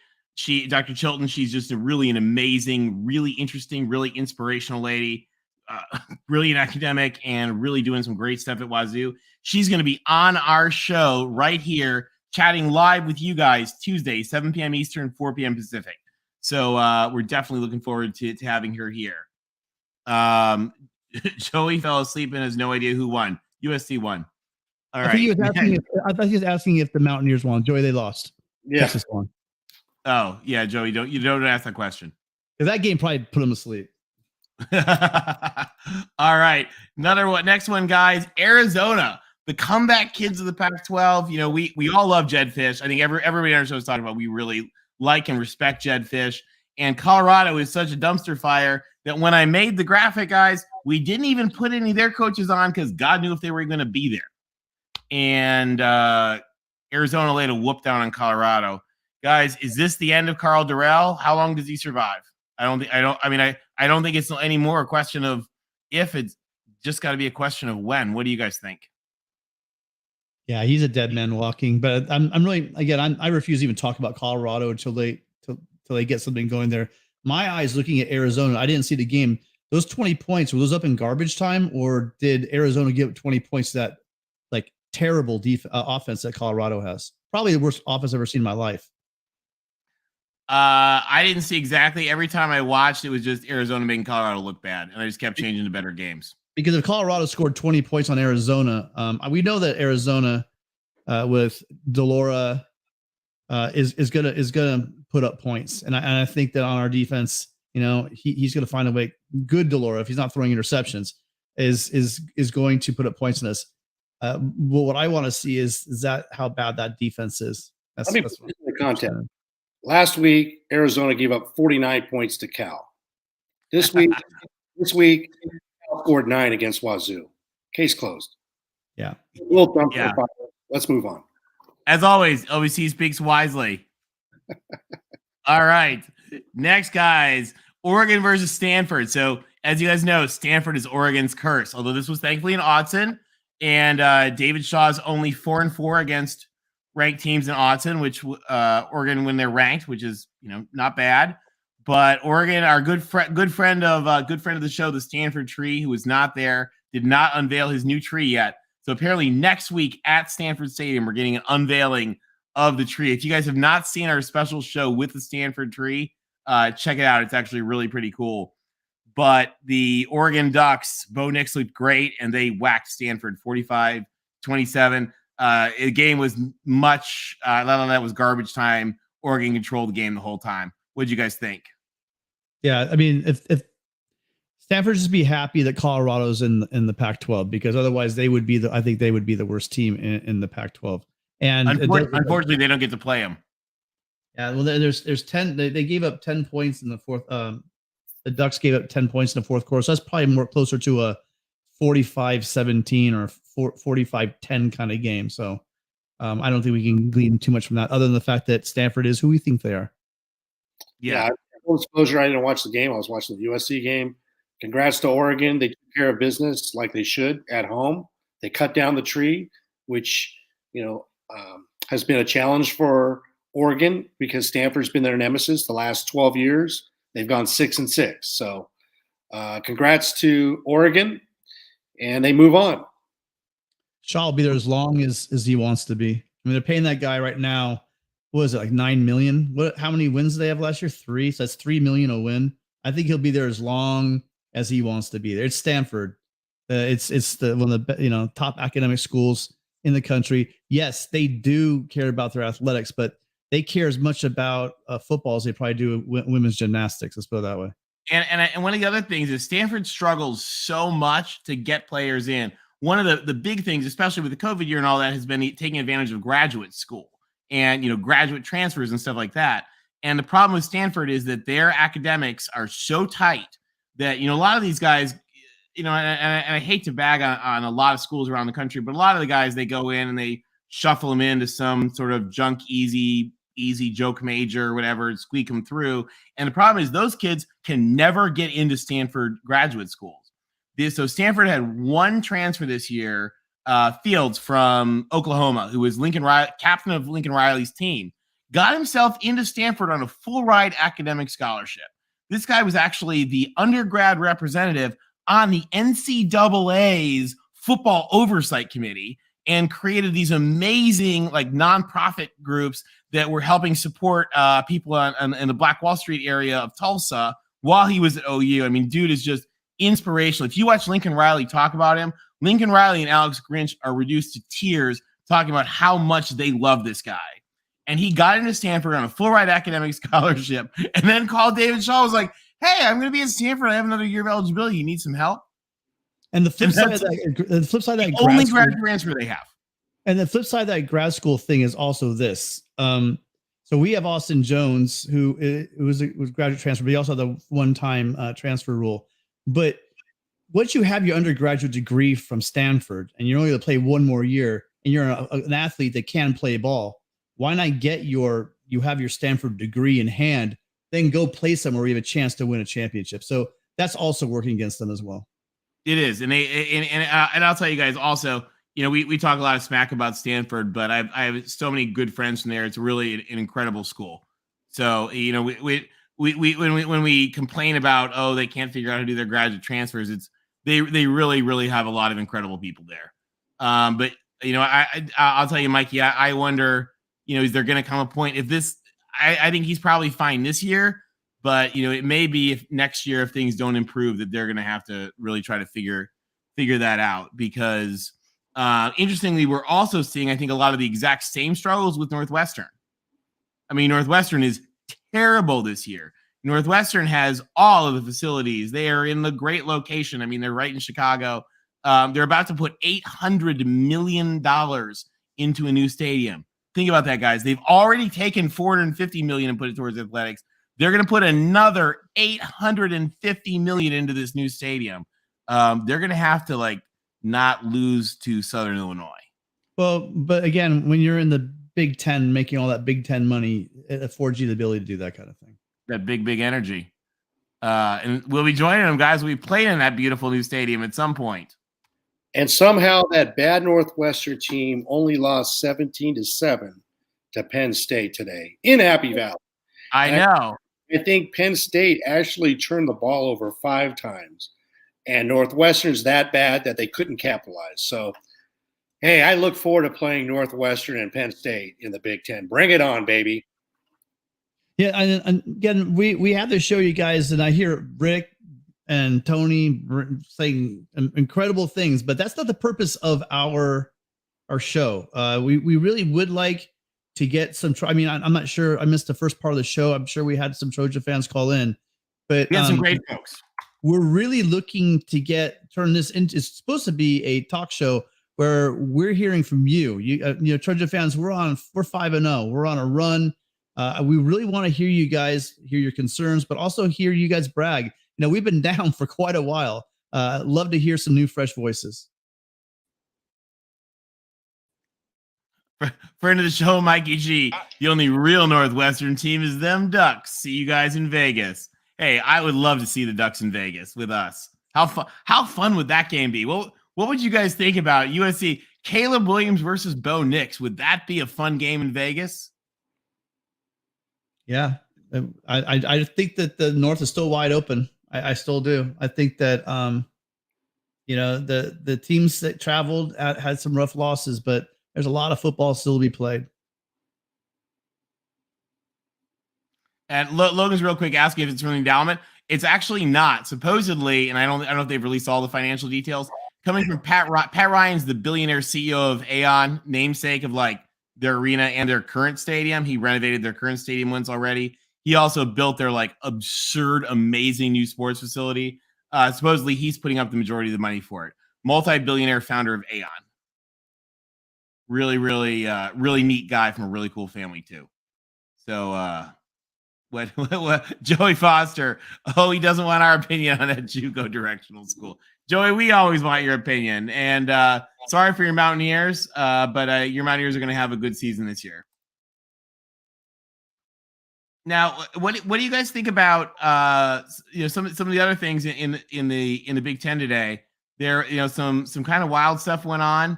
Dr. Chilton, she's just an amazing, really interesting, really inspirational lady, brilliant academic, and really doing some great stuff at Wazoo. She's going to be on our show right here, chatting live with you guys Tuesday, 7 p.m. Eastern, 4 p.m. Pacific. So we're definitely looking forward to having her here. Joey fell asleep and has no idea who won. USC won. All right. I thought he was asking if the Mountaineers won. Joey, they lost. Yeah. Texas won. Oh, yeah, Joey, you don't ask that question. That game probably put him asleep. All right. Next one, guys. Arizona, the comeback kids of the Pac-12. We all love Jed Fish. I think everybody on our show is talking about we really like and respect Jed Fish. And Colorado is such a dumpster fire that when I made the graphic, guys, we didn't even put any of their coaches on because God knew if they were going to be there. And Arizona laid a whoop down on Colorado. Guys, is this the end of Carl Durrell? How long does he survive? I don't think it's any more a question of if. It's just got to be a question of when. What do you guys think? Yeah, he's a dead man walking. But I'm really, again, I refuse to even talk about Colorado until they get something going there. My eyes looking at Arizona, I didn't see the game. Those 20 points, were those up in garbage time, or did Arizona give 20 points to that like terrible offense that Colorado has? Probably the worst offense I've ever seen in my life. I didn't see exactly. Every time I watched, it was just Arizona making Colorado look bad, and I just kept changing to better games. Because if Colorado scored 20 points on Arizona, we know that Arizona with Delora is gonna put up points, and I think that on our defense, he's gonna find a way. Good Delora, if he's not throwing interceptions, is going to put up points in us. What I want to see is that how bad that defense is. Let me put this in the context. Last week, Arizona gave up 49 points to Cal. This week, Cal scored 9 against Wazoo. Case closed. Yeah. Let's move on. As always, OVC speaks wisely. All right. Next, guys, Oregon versus Stanford. So, as you guys know, Stanford is Oregon's curse, although this was thankfully in Autzen. And David Shaw's only 4-4 against ranked teams in Autzen, which Oregon when they're ranked, which is not bad. But Oregon, our good friend of the show, the Stanford Tree, who was not there, did not unveil his new tree yet. So apparently next week at Stanford Stadium, we're getting an unveiling of the tree. If you guys have not seen our special show with the Stanford Tree, check it out. It's actually really pretty cool. But the Oregon Ducks, Bo Nix looked great, and they whacked Stanford 45-27. The game was much – that was garbage time. Oregon controlled the game the whole time. What did you guys think? Yeah, I mean, if Stanford just be happy that Colorado's in the Pac-12, because otherwise they would be the worst team in the Pac-12. And unfortunately, they don't get to play them. Yeah, well, there's 10. They gave up 10 points in the fourth. The Ducks gave up 10 points in the fourth quarter, so that's probably more closer to a 45-17 or 45-10 kind of game. So I don't think we can glean too much from that, other than the fact that Stanford is who we think they are. Yeah. Full disclosure, I didn't watch the game. I was watching the USC game. Congrats to Oregon. They took care of business like they should at home. They cut down the tree, which has been a challenge for Oregon because Stanford's been their nemesis the last 12 years. They've gone 6-6. So congrats to Oregon, and they move on. Shaw will be there as long as he wants to be. I mean, they're paying that guy right now. What is it, like $9 million? How many wins did they have last year? 3. So that's $3 million a win. I think he'll be there as long as he wants to be there. It's Stanford. It's one of the top academic schools in the country. Yes, they do care about their athletics, but they care as much about football as they probably do women's gymnastics. Let's put it that way. And one of the other things is Stanford struggles so much to get players in. One of the big things, especially with the COVID year and all that, has been taking advantage of graduate school and graduate transfers and stuff like that. And the problem with Stanford is that their academics are so tight that a lot of these guys, and I hate to bag on a lot of schools around the country, but a lot of the guys, they go in and they shuffle them into some sort of junk easy joke major or whatever, squeak them through. And the problem is those kids can never get into Stanford graduate schools. So Stanford had one transfer this year, Fields from Oklahoma, who was captain of Lincoln Riley's team, got himself into Stanford on a full ride academic scholarship. This guy was actually the undergrad representative on the NCAA's football oversight committee and created these amazing nonprofit groups that were helping support people in the Black Wall Street area of Tulsa while he was at OU. I mean, dude is just inspirational. If you watch Lincoln Riley talk about him, Lincoln Riley and Alex Grinch are reduced to tears talking about how much they love this guy. And he got into Stanford on a full ride academic scholarship and then called David Shaw, was like, hey, I'm going to be at Stanford. I have another year of eligibility. You need some help? And the flip side of that only grad transfer they have. And the flip side of that grad school thing is also this. So we have Austin Jones, who was graduate transfer, but he also had the one-time transfer rule. But once you have your undergraduate degree from Stanford and you're only going to play one more year and you're an athlete that can play ball, why not you have your Stanford degree in hand, then go play somewhere where you have a chance to win a championship. So that's also working against them as well. It is. And I'll tell you guys also, we talk a lot of smack about Stanford, but I have so many good friends from there. It's really an incredible school. So, when we complain about, they can't figure out how to do their graduate transfers, they really, really have a lot of incredible people there. But I'll tell you, Mikey, I wonder, is there going to come a point if this, I think he's probably fine this year, but it may be if next year, if things don't improve, that they're going to have to really try to figure that out. Because interestingly, we're also seeing, I think, a lot of the exact same struggles with Northwestern. I mean, Northwestern is terrible this year. Northwestern has all of the facilities. They are in the great location. I mean, they're right in Chicago. They're about to put $800 million into a new stadium. Think about that, guys. They've already taken $450 million and put it towards athletics. They're going to put another $850 million into this new stadium. They're going to have to not lose to Southern Illinois. Well, but again, when you're in the Big Ten, making all that Big Ten money, it affords you the ability to do that kind of thing. That big energy. And we'll be joining them, guys. We played in that beautiful new stadium at some point. And somehow that bad Northwestern team only lost 17-7 to Penn State today in Happy Valley. I know. I think Penn State actually turned the ball over 5 times, and Northwestern's that bad that they couldn't capitalize. So, hey, I look forward to playing Northwestern and Penn State in the Big Ten. Bring it on, baby. Yeah, and again, we have to show you guys, and I hear Rick and Tony saying incredible things, but that's not the purpose of our show. We really would like to get some. I mean, I'm not sure. I missed the first part of the show. I'm sure we had some Trojan fans call in, but we had some great folks. We're really looking to turn this into. It's supposed to be a talk show where we're hearing from you. You Trojan fans. We're 5-0. We're on a run. We really want to hear you guys, hear your concerns, but also hear you guys brag. We've been down for quite a while. Love to hear some new, fresh voices. Friend of the show, Mikey G. The only real Northwestern team is them Ducks. See you guys in Vegas. Hey, I would love to see the Ducks in Vegas with us. How fun would that game be? What would you guys think about USC? Caleb Williams versus Bo Nix. Would that be a fun game in Vegas? Yeah, I think that the North is still wide open. I still do. I think that the teams that traveled had some rough losses, but there's a lot of football still to be played. And Logan's real quick asking if it's from endowment. It's actually not. Supposedly, and I don't know if they've released all the financial details. Coming from Pat Ryan's the billionaire CEO of Aon, namesake of their arena and their current stadium. He renovated their current stadium once already. He also built their absurd, amazing new sports facility. Supposedly he's putting up the majority of the money for it. Multi-billionaire founder of Aon. Really, really, really neat guy from a really cool family too. So what Joey Foster, he doesn't want our opinion on that JUCO directional school. Joey, we always want your opinion. And sorry for your Mountaineers, but your Mountaineers are going to have a good season this year. Now, what do you guys think about some of the other things in the Big Ten today? There, some kind of wild stuff went on.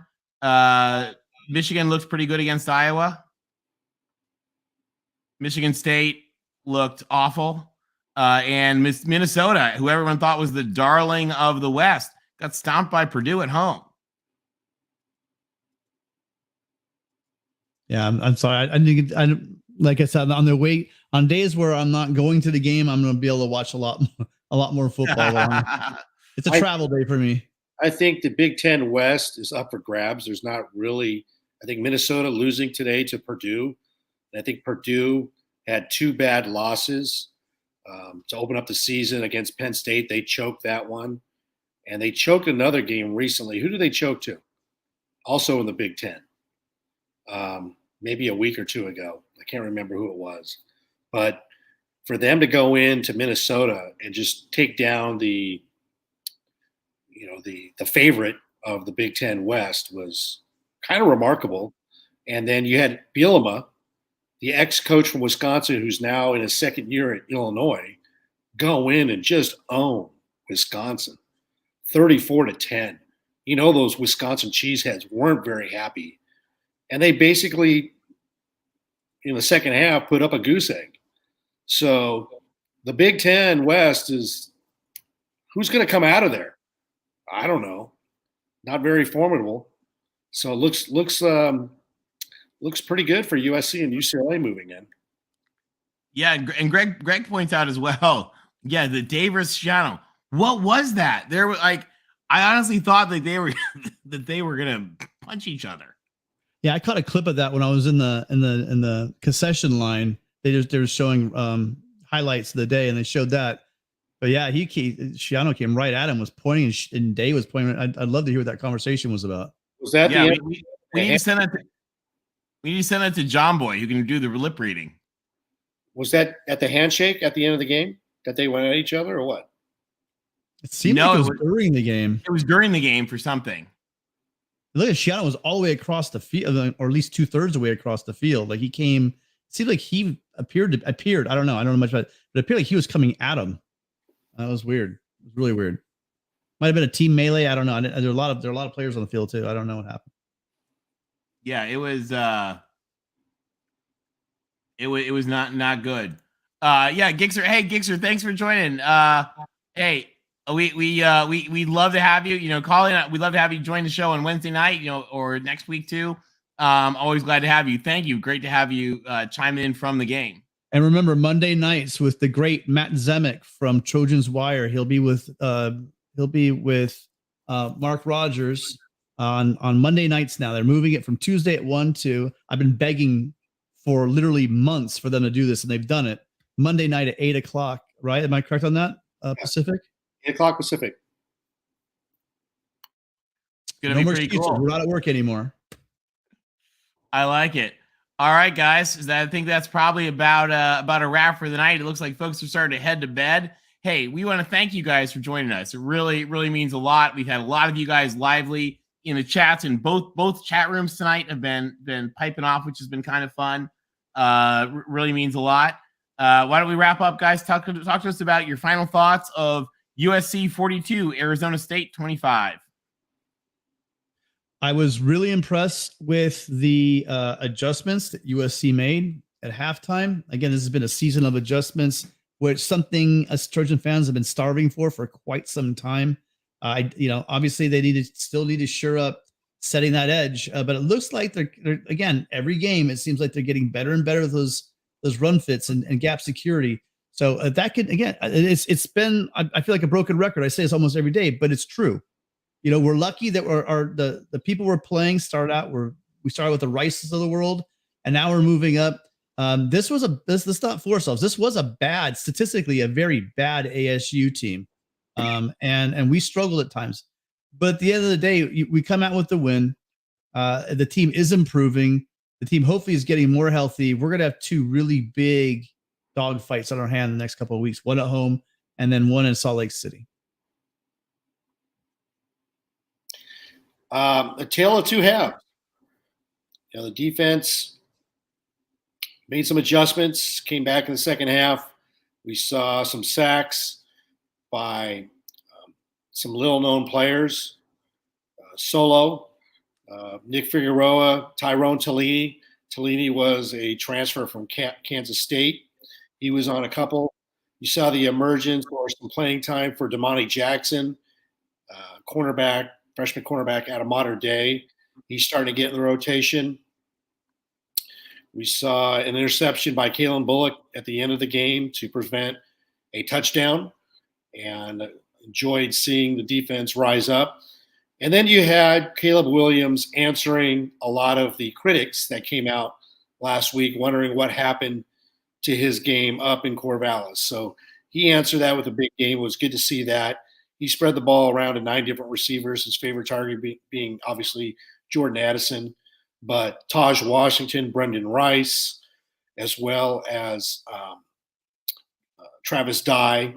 Michigan looks pretty good against Iowa. Michigan State looked awful. And Minnesota, who everyone thought was the darling of the West, got stomped by Purdue at home. Yeah, I'm sorry. I like I said, on days where I'm not going to the game, I'm going to be able to watch a lot more football. It's a travel day for me. I think the Big Ten West is up for grabs. There's not really. I think Minnesota losing today to Purdue. I think Purdue had 2 bad losses to open up the season against Penn State. They choked that one, and they choked another game recently. Who did they choke to? Also in the Big Ten. Maybe a week or 2 ago. I can't remember who it was. But for them to go into Minnesota and just take down the favorite of the Big Ten West was kind of remarkable. And then you had Bielema, the ex-coach from Wisconsin, who's now in his second year at Illinois, go in and just own Wisconsin, 34-10. Those Wisconsin cheeseheads weren't very happy. And they basically, in the second half, put up a goose egg. So the Big Ten West is – who's going to come out of there? I don't know. Not very formidable. So it looks pretty good for USC and UCLA moving in. Yeah, and Greg points out as well. Yeah, the Dave versus Shiano. What was that? There were I honestly thought that they were gonna punch each other. Yeah, I caught a clip of that when I was in the concession line. They were showing highlights of the day, and they showed that. But yeah, Shiano came right at him, was pointing, and Dave was pointing. I'd love to hear what that conversation was about. Was that yeah? We need to send that. We need to send that to John Boy, who can do the lip reading. Was that at the handshake at the end of the game that they went at each other, or what? It seemed like it was during the game. It was during the game for something. Look at Shiano was all the way across the field, or at least 2/3 of the way across the field. Like he came. It seemed like he appeared. I don't know. I don't know much about it, but it appeared like he was coming at him. That was weird. It was really weird. Might have been a team melee. I don't know. There are a lot of players on the field too. I don't know what happened. Yeah, it was. It was not good. Yeah, Gixer. Hey, Gixer, thanks for joining. Hey, we'd love to have you. You know, call in. We'd love to have you join the show on Wednesday night. You know, or next week too. Always glad to have you. Thank you. Great to have you chime in from the game. And remember, Monday nights with the great Matt Zemek from Trojans Wire. He'll be with Mark Rogers on Monday nights now. They're moving it from Tuesday at 1 to. I've been begging for literally months for them to do this, and they've done it. Monday night at 8 o'clock, right? Am I correct on that? Pacific? 8 o'clock Pacific. It's gonna be pretty cool. We're not at work anymore. I like it. All right, guys. I think that's probably about a wrap for the night. It looks like folks are starting to head to bed. Hey, we want to thank you guys for joining us. It really, really means a lot. We've had a lot of you guys lively in the chats, and both chat rooms tonight have been piping off, which has been kind of fun. Really means a lot. Why don't we wrap up, guys? Talk to us about your final thoughts of USC 42, Arizona State 25. I was really impressed with the adjustments that USC made at halftime. Again, this has been a season of adjustments, which something us Trojan fans have been starving for quite some time. Obviously they still need to shore up setting that edge, but it looks like they're again, every game it seems like they're getting better and better with those run fits and gap security. So that could, again, it's been, I feel like a broken record. I say this almost every day, but it's true. You know, we're lucky that the people we're playing we started with the Rices of the world, and now we're moving up. This not for ourselves. This was statistically a very bad ASU team. And we struggled at times, but at the end of the day, we come out with the win. The team is improving. The team hopefully is getting more healthy. We're going to have two really big dog fights on our hand in the next couple of weeks, one at home and then one in Salt Lake City. A tale of two halves. You know, the defense made some adjustments, came back in the second half. We saw some sacks by some little-known players. Solo, Nick Figueroa, Tyrone Talini. Talini was a transfer from Kansas State. He was on a couple. You saw the emergence or some playing time for Damani Jackson, freshman cornerback out of Modern Day. He's starting to get in the rotation. We saw an interception by Kalen Bullock at the end of the game to prevent a touchdown, and enjoyed seeing the defense rise up. And then you had Caleb Williams answering a lot of the critics that came out last week, wondering what happened to his game up in Corvallis. So he answered that with a big game. It was good to see that. He spread the ball around to 9 different receivers, his favorite target being obviously Jordan Addison, but Taj Washington, Brendan Rice, as well as Travis Dye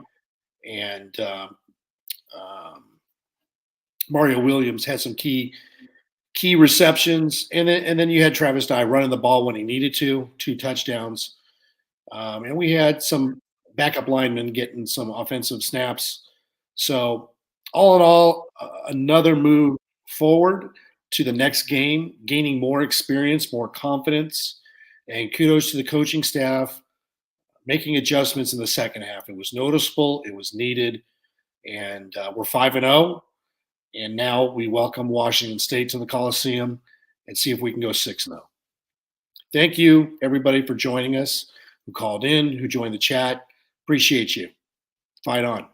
and Mario Williams had some key receptions. And then you had Travis Dye running the ball when he needed to, 2 touchdowns. And we had some backup linemen getting some offensive snaps. So all in all, another move forward to the next game, gaining more experience, more confidence, and kudos to the coaching staff making adjustments in the second half. It was noticeable, it was needed, and we're 5-0, and now we welcome Washington State to the Coliseum and see if we can go 6-0. Thank you, everybody, for joining us. who called in, who joined the chat. Appreciate you. Fight on.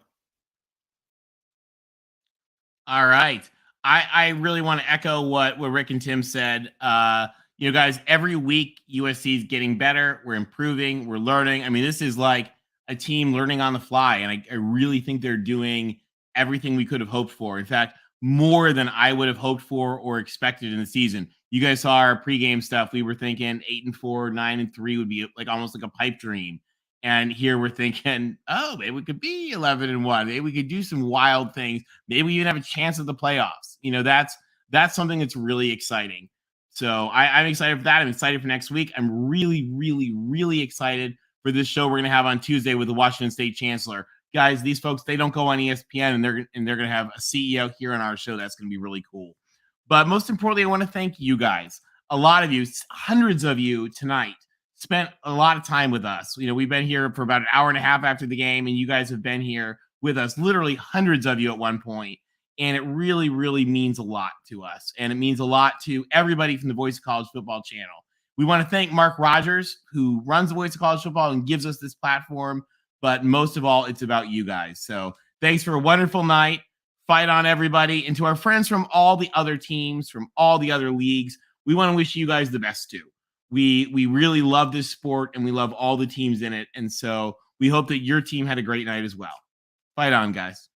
All right. I really want to echo what Rick and Tim said. Guys, every week USC is getting better. We're improving. We're learning. I mean, this is like a team learning on the fly, and I really think they're doing everything we could have hoped for. In fact, more than I would have hoped for or expected in the season. You guys saw our pregame stuff. We were thinking 8-4, 9-3 would be like almost like a pipe dream. And here we're thinking, oh, maybe we could be 11-1. Maybe we could do some wild things. Maybe we even have a chance at the playoffs. That's something that's really exciting. So I'm excited for that. I'm excited for next week. I'm really, really, really excited for this show we're going to have on Tuesday with the Washington State Chancellor. Guys, these folks, they don't go on ESPN, and they're going to have a CEO here on our show. That's going to be really cool. But most importantly, I want to thank you guys. A lot of you, hundreds of you tonight, spent a lot of time with us. We've been here for about an hour and a half after the game, and you guys have been here with us, literally hundreds of you at one point. And it really, really means a lot to us. And it means a lot to everybody from the Voice of College Football channel. We want to thank Mark Rogers, who runs the Voice of College Football and gives us this platform. But most of all, it's about you guys. So thanks for a wonderful night. Fight on, everybody. And to our friends from all the other teams, from all the other leagues, we want to wish you guys the best too. We really love this sport, and we love all the teams in it. And so we hope that your team had a great night as well. Fight on, guys.